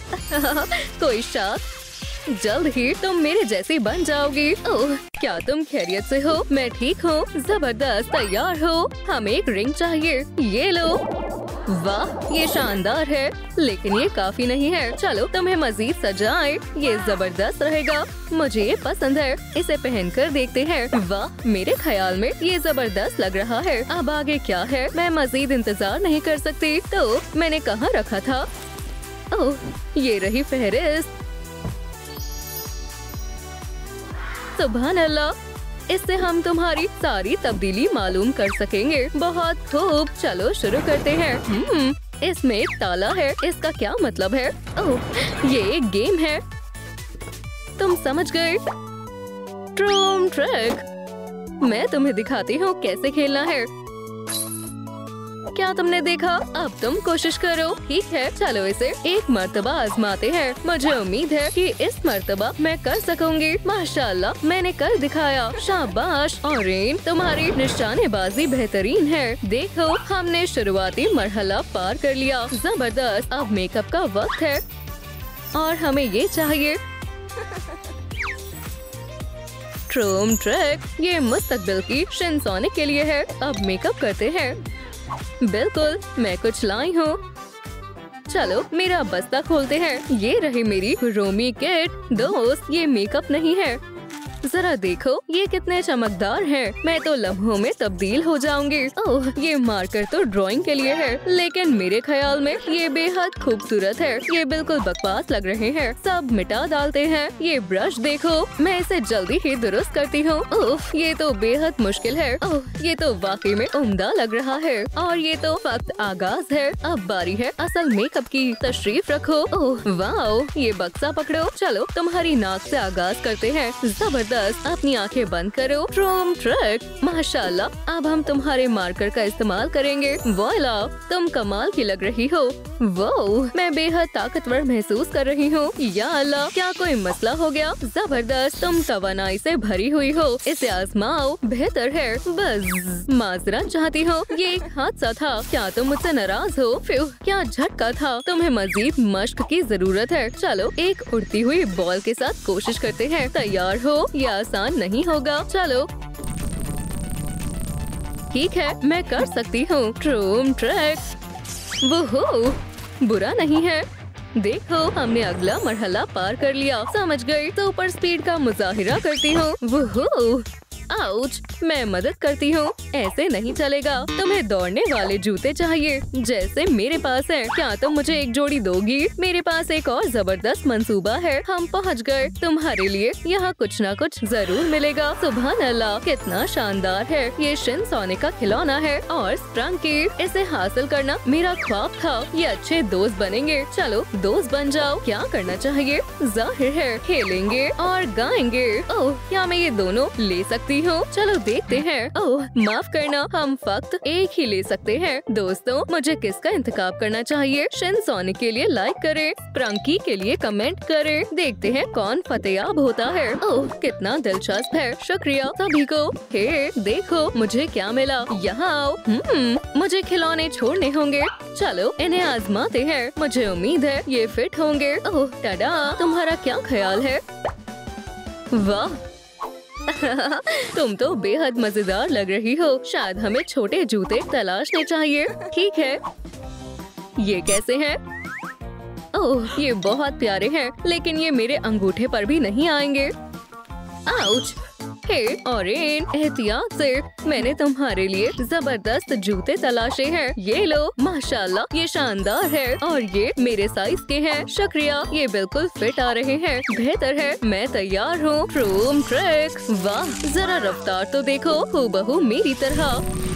कोई शक? जल्द ही तुम मेरे जैसी बन जाओगी। ओह, क्या तुम खैरियत से हो? मैं ठीक हूँ। जबरदस्त, तैयार हो? हमें एक रिंग चाहिए। ये लो। वाह, ये शानदार है, लेकिन ये काफी नहीं है। चलो तुम्हें मजीद सजाएं। ये जबरदस्त रहेगा। मुझे ये पसंद है। इसे पहनकर देखते हैं। वाह, मेरे ख्याल में ये जबरदस्त लग रहा है। अब आगे क्या है? मैं मजीद इंतजार नहीं कर सकती। तो मैंने कहाँ रखा था? ओह, ये रही फहरिस्त। सुभान अल्लाह, इससे हम तुम्हारी सारी तब्दीली मालूम कर सकेंगे। बहुत खूब, चलो शुरू करते हैं। इसमें एक ताला है, इसका क्या मतलब है? ओह, ये एक गेम है। तुम समझ गए? ट्रूम ट्रिक, मैं तुम्हें दिखाती हूँ कैसे खेलना है। क्या तुमने देखा? अब तुम कोशिश करो। ठीक है, चलो इसे एक मर्तबा आजमाते हैं। मुझे उम्मीद है कि इस मर्तबा मैं कर सकूंगी। माशाल्लाह, मैंने कर दिखाया। शाबाश ऑरेन, तुम्हारी निशानेबाजी बेहतरीन है। देखो, हमने शुरुआती मरहला पार कर लिया। जबरदस्त। अब मेकअप का वक्त है और हमें ये चाहिए। ट्रूम ट्रिक, ये मुस्तकबिल की शिनसोनिक के लिए है। अब मेकअप करते हैं। बिल्कुल, मैं कुछ लाई हूँ। चलो मेरा बस्ता खोलते हैं। ये रही मेरी रोमी किट। दोस्त, ये मेकअप नहीं है। जरा देखो, ये कितने चमकदार हैं। मैं तो लम्हों में तब्दील हो जाऊंगी। ओह, ये मार्कर तो ड्राइंग के लिए है, लेकिन मेरे ख्याल में ये बेहद खूबसूरत है। ये बिल्कुल बकवास लग रहे हैं। सब मिटा डालते हैं। ये ब्रश देखो, मैं इसे जल्दी ही दुरुस्त करती हूँ। ओह, ये तो बेहद मुश्किल है। ओह, ये तो वाकई में उम्दा लग रहा है। और ये तो फक्त आगाज है। अब बारी है असल मेकअप की। तशरीफ रखो। ओह वाह, ये बक्सा पकड़ो। चलो तुम्हारी नाक से आगाज करते हैं। जबरदस्त। अपनी आंखें बंद करो। ट्रूम ट्रिक, माशाल्लाह। अब हम तुम्हारे मार्कर का इस्तेमाल करेंगे। वॉइला, तुम कमाल की लग रही हो। वो, मैं बेहद ताकतवर महसूस कर रही हूँ। या अल्लाह, क्या कोई मसला हो गया? जबरदस्त, तुम तवानाई से भरी हुई हो। इसे आजमाओ, बेहतर है। बस माजरत चाहती हो, ये एक हादसा था। क्या तुम मुझसे नाराज हो? फ्यू, क्या झटका था। तुम्हें मजीद मश्क की जरूरत है। चलो एक उड़ती हुई बॉल के साथ कोशिश करते हैं। तैयार हो? ये आसान नहीं होगा। चलो ठीक है, मैं कर सकती हूँ। ट्रूम ट्रिक, वो बुरा नहीं है। देखो, हमने अगला मरहला पार कर लिया। समझ गई? तो ऊपर स्पीड का मुजाहिरा करती हूँ। वो आउच, मैं मदद करती हूँ। ऐसे नहीं चलेगा। तुम्हें दौड़ने वाले जूते चाहिए, जैसे मेरे पास है। क्या तुम मुझे एक जोड़ी दोगी? मेरे पास एक और जबरदस्त मंसूबा है। हम पहुँच गए। तुम्हारे लिए यहाँ कुछ न कुछ जरूर मिलेगा। सुभान अल्लाह, कितना शानदार है। ये शिनसोनिक का खिलौना है और स्प्रंकी। इसे हासिल करना मेरा ख्वाब था। ये अच्छे दोस्त बनेंगे। चलो दोस्त बन जाओ। क्या करना चाहिए? जाहिर है खेलेंगे और गाएंगे। ओह, क्या मैं ये दोनों ले सकती हूँ? चलो देखते हैं। ओह माफ करना, हम फक्त एक ही ले सकते हैं। दोस्तों, मुझे किसका इंतखाब करना चाहिए? शिनसोनिक के लिए लाइक करें, स्प्रंकी के लिए कमेंट करें। देखते हैं कौन फतेयाब होता है। ओह कितना दिलचस्प है। शुक्रिया सभी को। हे देखो, मुझे क्या मिला। यहाँ आओ। मुझे खिलौने छोड़ने होंगे। चलो इन्हें आजमाते हैं। मुझे उम्मीद है ये फिट होंगे। ओह टाडा, तुम्हारा क्या ख्याल है? वाह तुम तो बेहद मजेदार लग रही हो। शायद हमें छोटे जूते तलाशने चाहिए। ठीक है, ये कैसे हैं? ओह ये बहुत प्यारे हैं, लेकिन ये मेरे अंगूठे पर भी नहीं आएंगे। आउच। हे ऑरेन, एहतियात से, मैंने तुम्हारे लिए जबरदस्त जूते तलाशे हैं। ये लो। माशाल्लाह, ये शानदार है और ये मेरे साइज के हैं। शुक्रिया, ये बिल्कुल फिट आ रहे हैं। बेहतर है, मैं तैयार हूँ। ट्रूम ट्रिक, वाह जरा रफ्तार तो देखो, हूबहू मेरी तरह।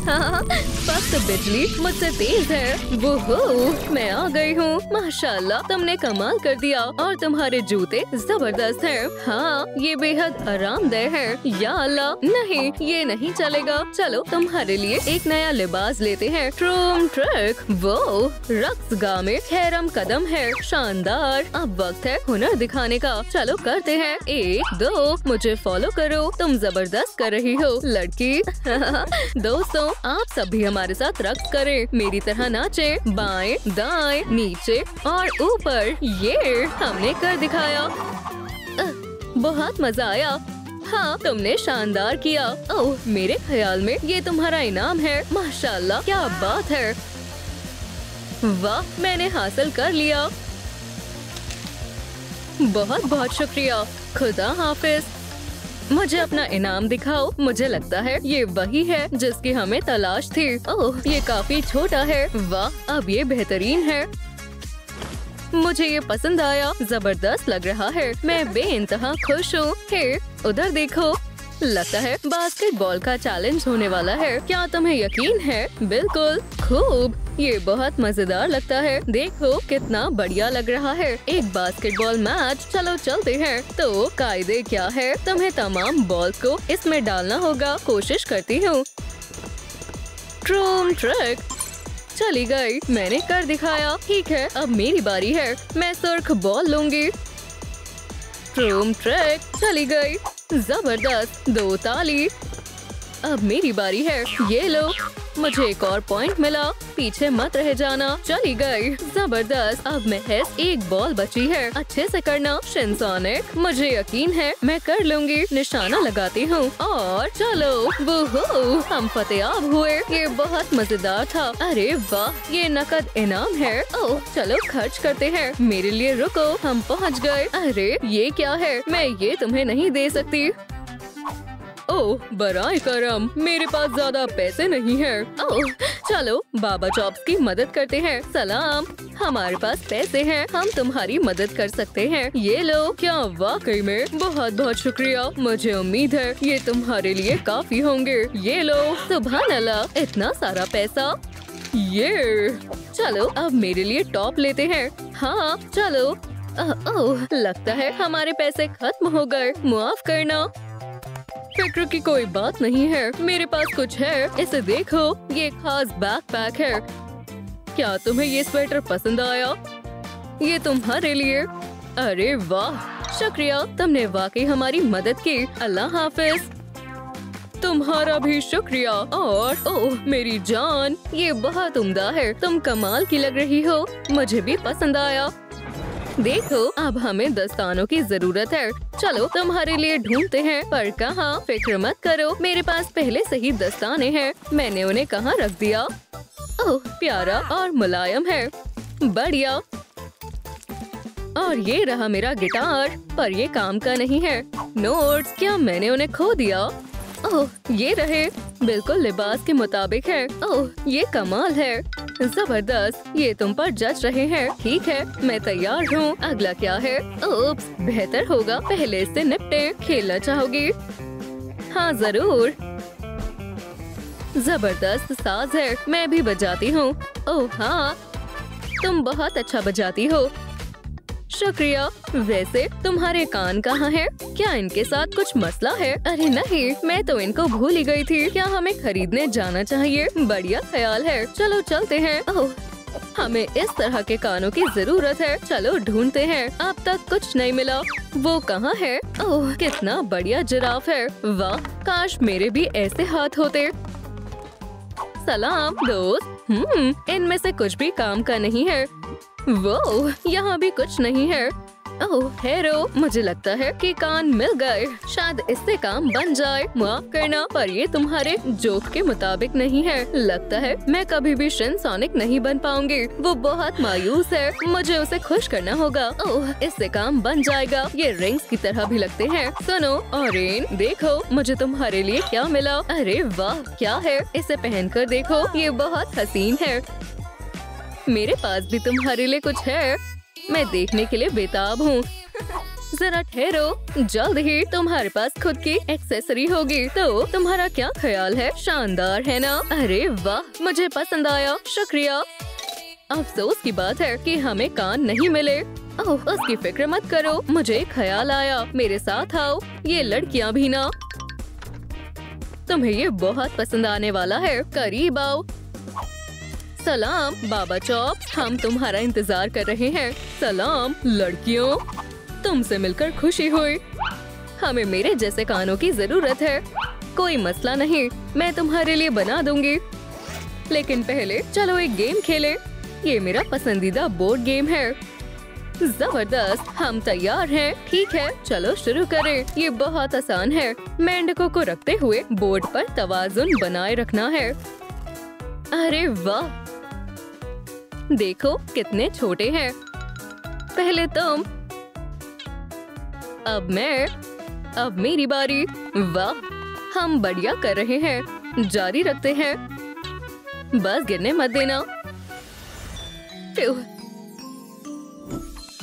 फक्त बिजली मुझसे तेज है। वो मैं आ गई हूँ। माशाल्लाह, तुमने कमाल कर दिया और तुम्हारे जूते जबरदस्त हैं। हाँ, ये बेहद आरामदेह है। या अल्लाह, नहीं ये नहीं चलेगा। चलो तुम्हारे लिए एक नया लिबास लेते हैं। ट्रूम ट्रिक, वो रक्सगाह में खैरम कदम है। शानदार। अब वक्त है हुनर दिखाने का। चलो करते हैं। 1 2, मुझे फॉलो करो। तुम जबरदस्त कर रही हो लड़की। दोस्तों, आप सभी हमारे साथ रक्स करें। मेरी तरह नाचे। बाएं, दाएं, नीचे और ऊपर। ये हमने कर दिखाया। बहुत मजा आया। हाँ, तुमने शानदार किया। ओह, मेरे ख्याल में ये तुम्हारा इनाम है। माशाल्लाह, क्या बात है। वाह, मैंने हासिल कर लिया। बहुत बहुत शुक्रिया। खुदा हाफिज। मुझे अपना इनाम दिखाओ। मुझे लगता है ये वही है जिसकी हमें तलाश थी। ओह, ये काफी छोटा है। वाह, अब ये बेहतरीन है। मुझे ये पसंद आया। जबरदस्त लग रहा है। मैं बेइंतहा खुश हूँ। हे, उधर देखो। लगता है बास्केटबॉल का चैलेंज होने वाला है। क्या तुम्हें यकीन है? बिल्कुल, खूब। ये बहुत मजेदार लगता है। देखो कितना बढ़िया लग रहा है। एक बास्केटबॉल मैच। चलो चलते हैं। तो कायदे क्या है? तुम्हें तमाम बॉल को इसमें डालना होगा। कोशिश करती हूँ। ट्रूम ट्रिक। चली गई। मैंने कर दिखाया। ठीक है, अब मेरी बारी है। मैं सुर्ख बॉल लूंगी। ट्रूम ट्रिक। चली गई। जबरदस्त। 2 ताली। अब मेरी बारी है। ये लो, मुझे एक और पॉइंट मिला। पीछे मत रह जाना। चली गई। जबरदस्त। अब महज एक बॉल बची है। अच्छे से करना शिनसोनिक। मुझे यकीन है मैं कर लूंगी। निशाना लगाती हूँ और चलो। वूहू, हम फतेयाब हुए। ये बहुत मजेदार था। अरे वाह, ये नकद इनाम है। ओह, चलो खर्च करते हैं। मेरे लिए रुको, हम पहुँच गए। अरे ये क्या है? मैं ये तुम्हें नहीं दे सकती। ओह बराए करम, मेरे पास ज्यादा पैसे नहीं है। ओह चलो बाबा चॉप्स की मदद करते हैं। सलाम, हमारे पास पैसे हैं। हम तुम्हारी मदद कर सकते हैं। ये लो। क्या वाकई में? बहुत बहुत शुक्रिया। मुझे उम्मीद है ये तुम्हारे लिए काफी होंगे। ये लो। सुभान अल्लाह, इतना सारा पैसा। ये चलो अब मेरे लिए टॉप लेते हैं। हाँ चलो। ओह लगता है हमारे पैसे खत्म हो गए। माफ करना। फिक्र की कोई बात नहीं है, मेरे पास कुछ है। इसे देखो, ये खास बैकपैक है। क्या तुम्हें ये स्वेटर पसंद आया? ये तुम्हारे लिए। अरे वाह, शुक्रिया, तुमने वाकई हमारी मदद की। अल्लाह हाफिज। तुम्हारा भी शुक्रिया। और ओह मेरी जान, ये बहुत उम्दा है। तुम कमाल की लग रही हो। मुझे भी पसंद आया। देखो, अब हमें दस्तानों की जरूरत है। चलो तुम्हारे लिए ढूंढते हैं। पर कहाँ? फिक्र मत करो, मेरे पास पहले से ही दस्ताने हैं। मैंने उन्हें कहाँ रख दिया? ओह प्यारा और मुलायम है। बढ़िया। और ये रहा मेरा गिटार, पर ये काम का नहीं है। नोट्स, क्या मैंने उन्हें खो दिया? ओह ये रहे, बिल्कुल लिबास के मुताबिक है। ओह ये कमाल है। जबरदस्त, ये तुम पर जच रहे हैं। ठीक है, मैं तैयार हूँ। अगला क्या है? ओप्स, बेहतर होगा पहले इससे निपटे। खेलना चाहोगी? हाँ जरूर। जबरदस्त साज है, मैं भी बजाती हूँ। ओह हाँ, तुम बहुत अच्छा बजाती हो। शुक्रिया। वैसे तुम्हारे कान कहाँ हैं? क्या इनके साथ कुछ मसला है? अरे नहीं, मैं तो इनको भूल ही गई थी। क्या हमें खरीदने जाना चाहिए? बढ़िया ख्याल है। चलो चलते हैं। ओह हमें इस तरह के कानों की जरूरत है। चलो ढूंढते हैं। अब तक कुछ नहीं मिला। वो कहाँ है? ओह कितना बढ़िया जिराफ है। वाह, काश मेरे भी ऐसे हाथ होते। सलाम दोस्त। इनमें से कुछ भी काम का नहीं है। वो यहाँ भी कुछ नहीं है। ओह हेरो, मुझे लगता है कि कान मिल गए। शायद इससे काम बन जाए। माफ करना, पर ये तुम्हारे जोक के मुताबिक नहीं है। लगता है मैं कभी भी शिनसोनिक नहीं बन पाऊंगी। वो बहुत मायूस है। मुझे उसे खुश करना होगा। ओह इससे काम बन जाएगा। ये रिंग्स की तरह भी लगते हैं। सुनो ऑरेन, देखो मुझे तुम्हारे लिए क्या मिला। अरे वाह, क्या है? इसे पहनकर देखो, ये बहुत हसीन है। मेरे पास भी तुम्हारे लिए कुछ है। मैं देखने के लिए बेताब हूँ। जरा ठहरो, जल्द ही तुम्हारे पास खुद की एक्सेसरी होगी। तो तुम्हारा क्या ख्याल है? शानदार है ना? अरे वाह, मुझे पसंद आया। शुक्रिया। अफसोस की बात है कि हमें कान नहीं मिले। ओह उसकी फिक्र मत करो, मुझे ख्याल आया। मेरे साथ आओ। ये लड़कियाँ भी ना, तुम्हें ये बहुत पसंद आने वाला है। करीब आओ। सलाम बाबा चॉप्स, हम तुम्हारा इंतजार कर रहे हैं। सलाम लड़कियों, तुमसे मिलकर खुशी हुई। हमें मेरे जैसे कानों की जरूरत है। कोई मसला नहीं, मैं तुम्हारे लिए बना दूंगी। लेकिन पहले चलो एक गेम खेलें। ये मेरा पसंदीदा बोर्ड गेम है। जबरदस्त, हम तैयार हैं। ठीक है, चलो शुरू करें। ये बहुत आसान है। मेंढकों को रखते हुए बोर्ड पर तवाजुन बनाए रखना है। अरे वाह, देखो कितने छोटे हैं। पहले तुम, अब मैं, अब मेरी बारी। वाह, हम बढ़िया कर रहे हैं। जारी रखते हैं। बस गिरने मत देना।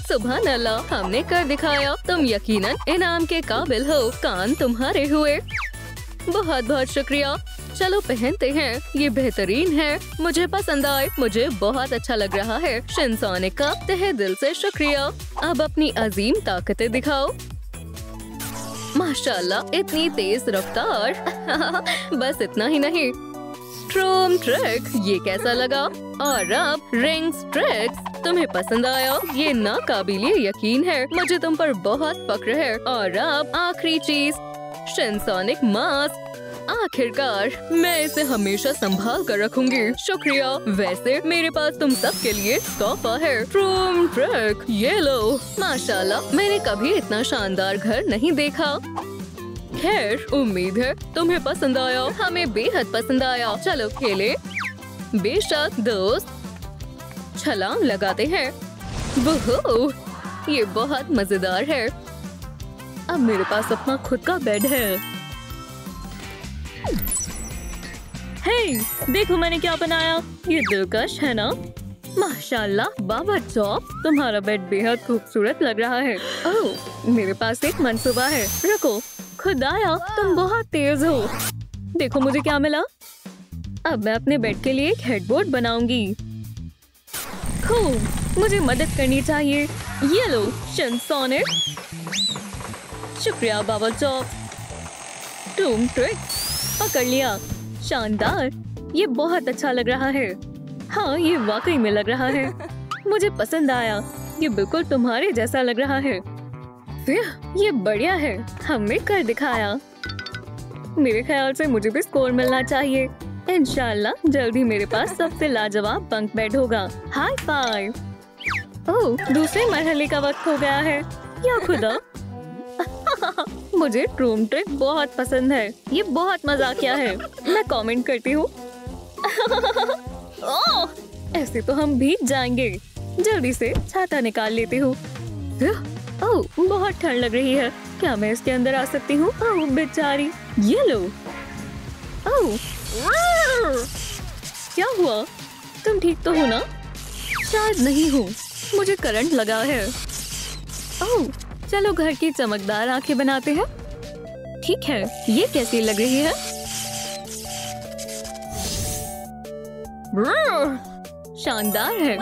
सुभान अल्लाह, हमने कर दिखाया। तुम यकीनन इनाम के काबिल हो। कान तुम्हारे हुए। बहुत बहुत शुक्रिया। चलो पहनते हैं, ये बेहतरीन है, मुझे पसंद आए, मुझे बहुत अच्छा लग रहा है। शिनसोनिक का तहे दिल से शुक्रिया। अब अपनी अजीम ताकतें दिखाओ। माशाल्लाह, इतनी तेज रफ्तार। बस इतना ही नहीं, ट्रूम ट्रिक, ये कैसा लगा? और अब रिंग्स ट्रिक्स, तुम्हें पसंद आया? ये नाकाबिले यकीन है, मुझे तुम पर बहुत फक्र है। और अब आखिरी चीज, शिनसोनिक मास्क। आखिरकार मैं इसे हमेशा संभाल कर रखूंगी। शुक्रिया। वैसे मेरे पास तुम सब के लिए तोहफा है, ट्रूम ट्रिक, ये लो। माशाल्लाह, मैंने कभी इतना शानदार घर नहीं देखा। खैर, उम्मीद है तुम्हें पसंद आया। हमें बेहद पसंद आया। चलो खेले। बेशक दोस्त, छलांग लगाते हैं। वोहो, ये बहुत मजेदार है। अब मेरे पास अपना खुद का बेड है। हे, देखो मैंने क्या बनाया। ये दिलकश है ना? माशाल्लाह बाबा चॉप, तुम्हारा बेड बेहद खूबसूरत लग रहा है। ओह, मेरे पास एक मंसूबा है। रुको, खुदाया तुम बहुत तेज हो। देखो मुझे क्या मिला। अब मैं अपने बेड के लिए एक हेडबोर्ड बनाऊंगी। खूब, मुझे मदद करनी चाहिए। ये लो शिनसोनिक। शुक्रिया बाबा चॉप। ट्रूम ट्रिक, पकड़ लिया। शानदार, ये बहुत अच्छा लग रहा है। हाँ, ये वाकई में लग रहा है। मुझे पसंद आया। ये बिल्कुल तुम्हारे जैसा लग रहा है। ये बढ़िया है, हमने कर दिखाया। मेरे ख्याल से मुझे भी स्कोर मिलना चाहिए। इंशाल्लाह जल्द ही मेरे पास सबसे लाजवाब बंक बेड होगा। High five. ओह, दूसरे मरहले का वक्त हो गया है। या खुदा। मुझे ट्रूम ट्रिक बहुत पसंद है। ये बहुत मजाकिया है। मैं कमेंट करती हूँ। ओह, ऐसे तो हम भीग जाएंगे। जल्दी से छाता निकाल लेती हूँ। ओह, बहुत ठंड लग रही है। क्या मैं इसके अंदर आ सकती हूँ? ओह बेचारी। ये लो। ओह, क्या हुआ? तुम ठीक तो हो ना? शायद नहीं हूँ, मुझे करंट लगा है। ओह, चलो घर की चमकदार आंखें बनाते हैं। ठीक है, ये कैसी लग रही है? शानदार है।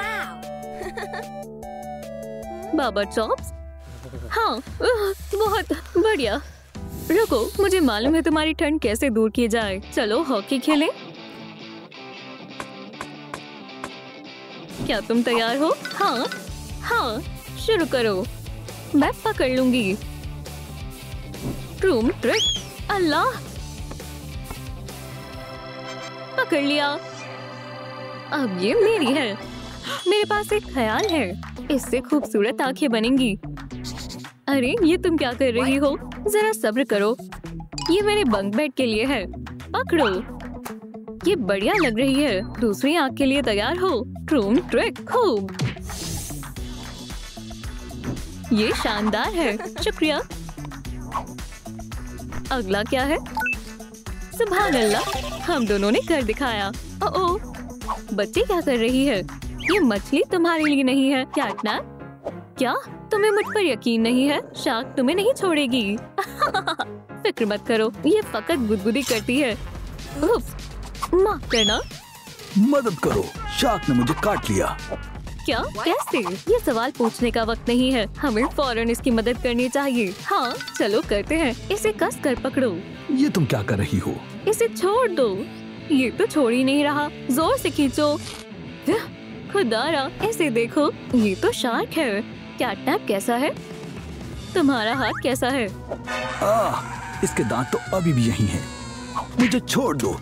बाबा चॉप्स। हाँ, बहुत बढ़िया। रुको, मुझे मालूम है तुम्हारी ठंड कैसे दूर की जाए। चलो हॉकी खेलें। क्या तुम तैयार हो? हाँ हाँ, शुरू करो। मैं पकड़ लूंगी। ट्रूम ट्रिक। अल्लाह, पकड़ लिया। अब ये मेरी है। मेरे पास एक ख्याल है, इससे खूबसूरत आंखें बनेंगी। अरे ये तुम क्या कर रही हो? जरा सब्र करो। ये मेरे बंक बेड के लिए है। पकड़ो। ये बढ़िया लग रही है। दूसरी आंख के लिए तैयार हो? ट्रूम ट्रिक। खूब, ये शानदार है। शुक्रिया। अगला क्या है? सुभान अल्लाह, हम दोनों ने कर दिखाया। ओह, बच्चे क्या कर रही है? ये मछली तुम्हारे लिए नहीं है। कैटनैप। क्या तुम्हें मुझ पर यकीन नहीं है? शार्क तुम्हें नहीं छोड़ेगी। फिक्र मत करो, ये फकत गुदगुदी करती है। माफ करना। मदद करो, शार्क ने मुझे काट लिया। क्या? कैसे? ये सवाल पूछने का वक्त नहीं है। हमें फौरन इसकी मदद करनी चाहिए। हाँ, चलो करते हैं। इसे कस कर पकड़ो। ये तुम क्या कर रही हो? इसे छोड़ दो। ये तो छोड़ ही नहीं रहा। जोर से खींचो। खुदारा, इसे देखो, ये तो शार्क है। कैटनैप कैसा है? तुम्हारा हाथ कैसा है? इसके दांत तो अभी भी यहीं हैं। मुझे छोड़ दो।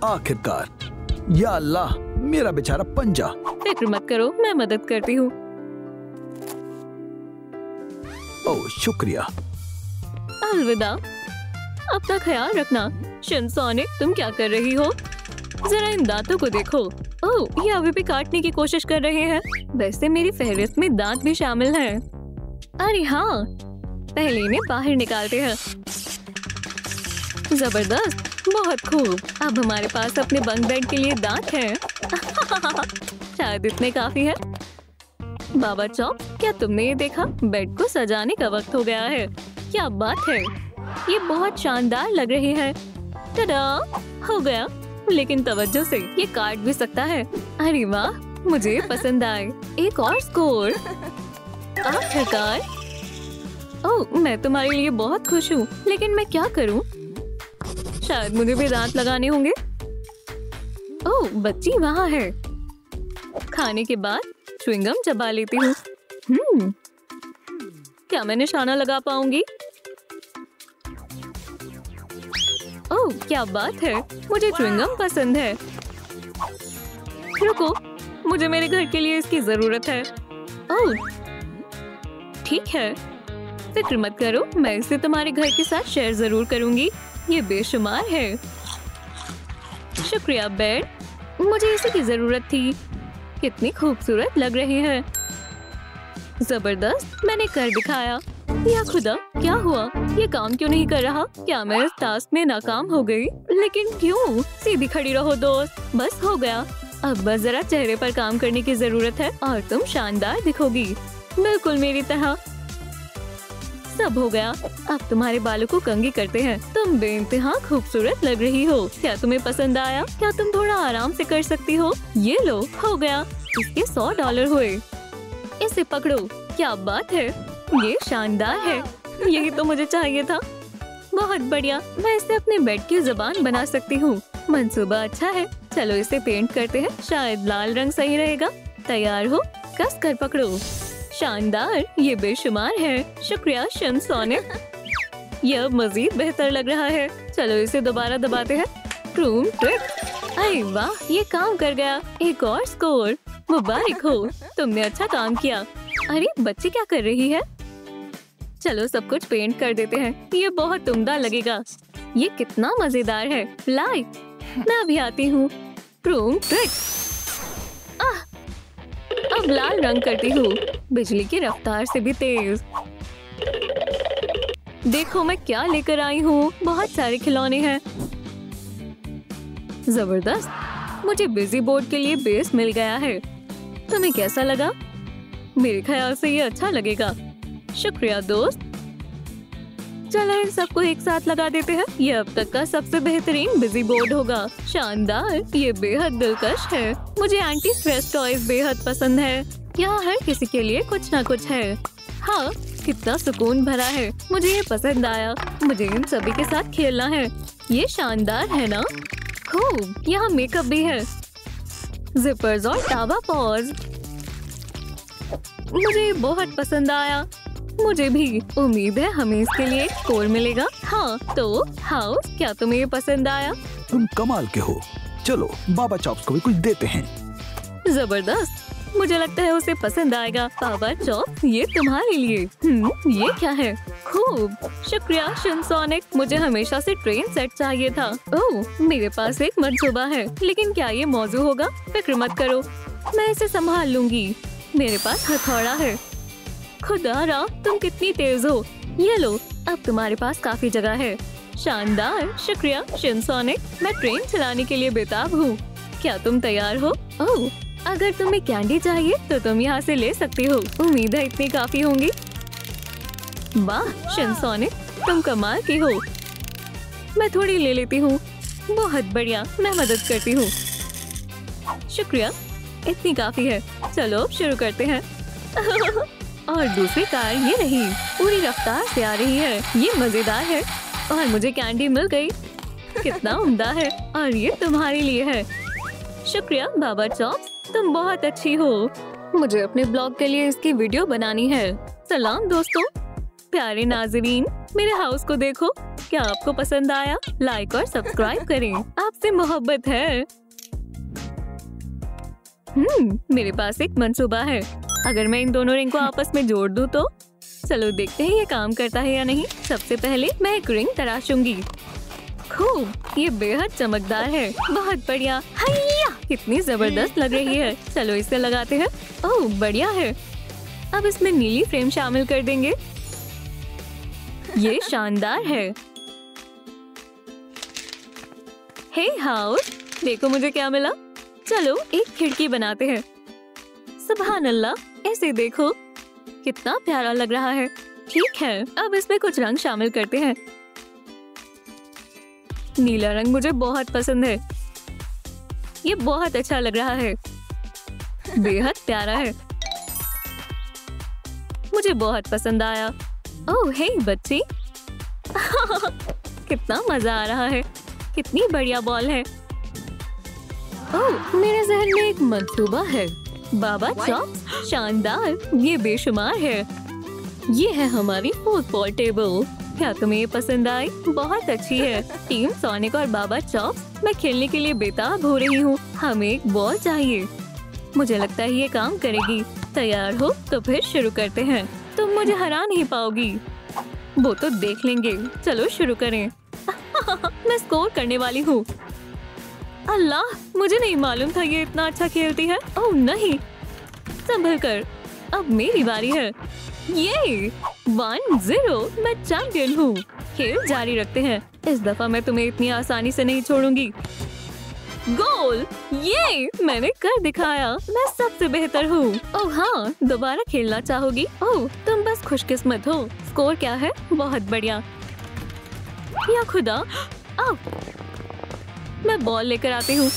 आखिरकार। या अल्लाह, मेरा बेचारा पंजा। फिक्र मत करो, मैं मदद करती हूँ। ओह शुक्रिया। अलविदा। अपना ख्याल रखना। शिनसोनिक, तुम क्या कर रही हो? जरा इन दांतों को देखो। ओह, ये अभी भी काटने की कोशिश कर रहे हैं। वैसे मेरी फहरिस्त में दांत भी शामिल हैं। अरे हाँ, पहले इन्हें बाहर निकालते हैं। जबरदस्त, बहुत खूब। अब हमारे पास अपने बंक बेड के लिए दांत हैं। शायद इतने काफी है। बाबा चॉप, क्या तुमने ये देखा? बेड को सजाने का वक्त हो गया है। क्या बात है। ये बहुत शानदार लग रही है। टडा, हो गया। लेकिन तवज्जो से, ये काट भी सकता है। अरे वाह, मुझे पसंद आए। एक और स्कोर। आखिरकार। ओह, मैं तुम्हारे लिए बहुत खुश हूँ, लेकिन मैं क्या करूँ? शायद मुझे भी दांत लगाने होंगे। ओह, बच्ची वहाँ है। खाने के बाद च्युइंगम चबा लेती हूँ। क्या मैं निशाना लगा पाऊंगी? ओह, क्या बात है, मुझे च्युइंगम पसंद है। रुको, मुझे मेरे घर के लिए इसकी जरूरत है। ओह, ठीक है, फिक्र मत करो, मैं इसे तुम्हारे घर के साथ शेयर जरूर करूंगी। ये बेशुमार है। शुक्रिया बेड, मुझे इसी की जरूरत थी। कितनी खूबसूरत लग रही है। जबरदस्त, मैंने कर दिखाया। या खुदा, क्या हुआ? ये काम क्यों नहीं कर रहा? क्या मैं इस टास्क में नाकाम हो गई? लेकिन क्यों? सीधी खड़ी रहो दोस्त। बस हो गया। अब बस जरा चेहरे पर काम करने की जरूरत है और तुम शानदार दिखोगी, बिल्कुल मेरी तरह। सब हो गया। अब तुम्हारे बालों को कंघी करते हैं। तुम बेइंतहा खूबसूरत लग रही हो। क्या तुम्हें पसंद आया? क्या तुम थोड़ा आराम से कर सकती हो? ये लो, हो गया। इसके $100 हुए। इसे पकड़ो। क्या बात है, ये शानदार है। यही तो मुझे चाहिए था। बहुत बढ़िया, मैं इसे अपने बेड की जुबान बना सकती हूँ। मंसूबा अच्छा है। चलो इसे पेंट करते हैं, शायद लाल रंग सही रहेगा। तैयार हो? कस कर पकड़ो। शानदार, ये बेशुमार है। शुक्रिया शमसोनिक। यह मजीद बेहतर लग रहा है। चलो इसे दोबारा दबाते हैं। क्रूम ट्रिक। अरे वाह, ये काम कर गया। एक और स्कोर। मुबारक हो, तुमने अच्छा काम किया। अरे बच्ची क्या कर रही है? चलो सब कुछ पेंट कर देते हैं। ये बहुत उम्दा लगेगा। ये कितना मजेदार है। लाइक, मैं भी आती हूँ। क्रूम ट्रिक। अब लाल रंग करती हूँ, बिजली की रफ्तार से भी तेज। देखो मैं क्या लेकर आई हूँ। बहुत सारे खिलौने हैं। जबरदस्त, मुझे बिजी बोर्ड के लिए बेस मिल गया है। तुम्हें कैसा लगा? मेरे ख्याल से ये अच्छा लगेगा। शुक्रिया दोस्त। चलो इन सबको एक साथ लगा देते हैं। ये अब तक का सबसे बेहतरीन बिजी बोर्ड होगा। शानदार, ये बेहद दिलकश है। मुझे एंटी स्ट्रेस टॉयज बेहद पसंद है। यहाँ हर किसी के लिए कुछ न कुछ है। हाँ, कितना सुकून भरा है। मुझे ये पसंद आया। मुझे इन सभी के साथ खेलना है। ये शानदार है ना? खूब, यहाँ मेकअप भी है। जिपर्स और टावा पॉज। मुझे बहुत पसंद आया। मुझे भी। उम्मीद है हमें इसके लिए एक स्कोर मिलेगा। हाँ तो हाउस, क्या तुम्हें ये पसंद आया? तुम कमाल के हो। चलो बाबा चॉप्स को भी कुछ देते हैं। जबरदस्त, मुझे लगता है उसे पसंद आएगा। बाबा चॉप्स, ये तुम्हारे लिए। ये क्या है? खूब, शुक्रिया शमसोनिक। मुझे हमेशा से ट्रेन सेट चाहिए था। ओह, मेरे पास एक मंसूबा है, लेकिन क्या ये मौजू होगा? फिक्र मत करो, मैं इसे संभाल लूंगी। मेरे पास हथौड़ा है। खुदारा, तुम कितनी तेज हो। ये लो, अब तुम्हारे पास काफी जगह है। शानदार, शुक्रिया शमसोनिक। मैं ट्रेन चलाने के लिए बेताब हूँ। क्या तुम तैयार हो? ओह, अगर तुम्हें कैंडी चाहिए तो तुम यहाँ से ले सकती हो। उम्मीद है इतनी काफी होंगी। वाह शमसोनिक, तुम कमाल की हो। मैं थोड़ी ले लेती हूँ। बहुत बढ़िया, मैं मदद करती हूँ। शुक्रिया, इतनी काफी है। चलो शुरू करते हैं। और दूसरी कार ये रही, पूरी रफ्तार से आ रही है। ये मजेदार है और मुझे कैंडी मिल गई। कितना उम्दा है। और ये तुम्हारे लिए है। शुक्रिया बाबा चॉप्स, तुम बहुत अच्छी हो। मुझे अपने ब्लॉग के लिए इसकी वीडियो बनानी है। सलाम दोस्तों, प्यारे नाज़रीन, मेरे हाउस को देखो। क्या आपको पसंद आया? लाइक और सब्सक्राइब करें। आपसे मोहब्बत है। मेरे पास एक मंसूबा है। अगर मैं इन दोनों रिंग को आपस में जोड़ दूं तो चलो देखते हैं ये काम करता है या नहीं। सबसे पहले मैं एक रिंग तराशूंगी। खूब, ये बेहद चमकदार है। बहुत बढ़िया। हैया, कितनी जबरदस्त लग रही है। चलो इसे लगाते हैं। ओह बढ़िया है। अब इसमें नीली फ्रेम शामिल कर देंगे। ये शानदार है। हे हाउस, देखो मुझे क्या मिला। चलो एक खिड़की बनाते हैं। सुभान अल्लाह, ऐसे देखो कितना प्यारा लग रहा है। ठीक है, अब इसमें कुछ रंग शामिल करते हैं। नीला रंग मुझे बहुत पसंद है। ये बहुत अच्छा लग रहा है, बेहद प्यारा है, मुझे बहुत पसंद आया। ओह हे बच्ची, कितना मजा आ रहा है, कितनी बढ़िया बॉल है। ओह मेरे जहन में एक मंसूबा है। बाबा चॉप्स शानदार, ये बेशुमार है। ये है हमारी फुटबॉल टेबल। क्या तुम्हें ये पसंद आई? बहुत अच्छी है। टीम सोनिक और बाबा चॉप्स, मैं खेलने के लिए बेताब हो रही हूँ। हमें एक बॉल चाहिए, मुझे लगता है ये काम करेगी। तैयार हो तो फिर शुरू करते हैं। तुम मुझे हरा नहीं पाओगी, वो तो देख लेंगे। चलो शुरू करें। मैं स्कोर करने वाली हूँ। अल्लाह, मुझे नहीं मालूम था ये इतना अच्छा खेलती है। ओह नहीं, संभल कर, अब मेरी बारी है। ये 1-0, मैं चैंपियन हूँ। खेल जारी रखते हैं। इस दफा मैं तुम्हें इतनी आसानी से नहीं छोड़ूंगी। गोल! ये मैंने कर दिखाया, मैं सबसे बेहतर हूँ। ओह हाँ, दोबारा खेलना चाहोगी? ओह तुम बस खुशकिस्मत हो। स्कोर क्या है? बहुत बढ़िया। या खुदा, आओ मैं बॉल लेकर आती हूँ।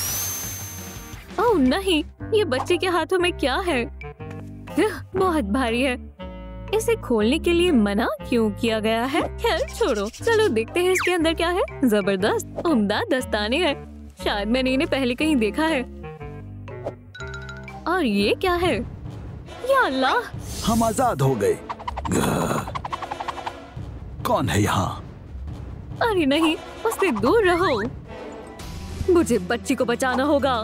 ओह नहीं, ये बच्चे के हाथों में क्या है? यह बहुत भारी है। इसे खोलने के लिए मना क्यों किया गया है? खैर छोड़ो, चलो देखते हैं इसके अंदर क्या है। जबरदस्त, उम्दा दस्ताने हैं। शायद मैंने इन्हें पहले कहीं देखा है। और ये क्या है? या अल्लाह, हम आजाद हो गए। कौन है यहाँ? अरे नहीं, उससे दूर रहो। मुझे बच्ची को बचाना होगा।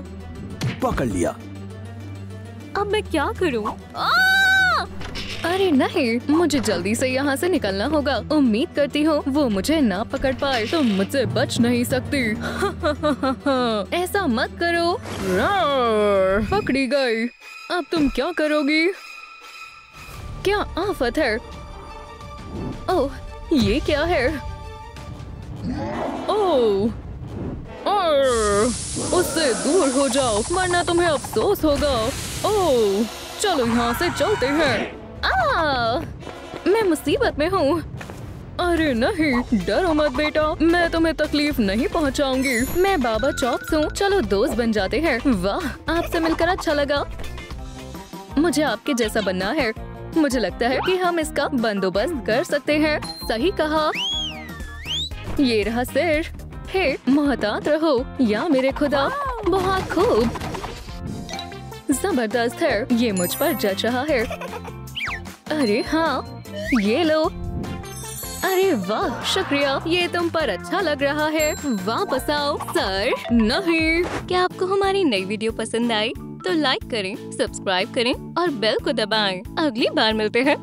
पकड़ लिया। अब मैं क्या करूं? अरे नहीं, मुझे जल्दी से यहाँ से निकलना होगा। उम्मीद करती हूँ वो मुझे ना पकड़ पाए। तुम मुझसे बच नहीं सकती। ऐसा मत करो। पकड़ी गई। अब तुम क्या करोगी? क्या आफत है? ओह ये क्या है? ओह उससे दूर हो जाओ वरना तुम्हें अफसोस होगा। ओह चलो यहाँ से चलते हैं। मैं मुसीबत में हूँ। अरे नहीं, डरो मत बेटा, मैं तुम्हें तकलीफ नहीं पहुँचाऊंगी। मैं बाबा चॉप्स हूँ। चलो दोस्त बन जाते हैं। वाह, आपसे मिलकर अच्छा लगा। मुझे आपके जैसा बनना है। मुझे लगता है कि हम इसका बंदोबस्त कर सकते हैं। सही कहा। ये रहा सिर। हे मोहतात रहो या मेरे खुदा, बहुत खूब, जबरदस्त है। ये मुझ पर जच रहा है। अरे हाँ, ये लो। अरे वाह, शुक्रिया, ये तुम पर अच्छा लग रहा है। वापस आओ। सर नहीं। क्या आपको हमारी नई वीडियो पसंद आई तो लाइक करें, सब्सक्राइब करें और बेल को दबाएं। अगली बार मिलते हैं।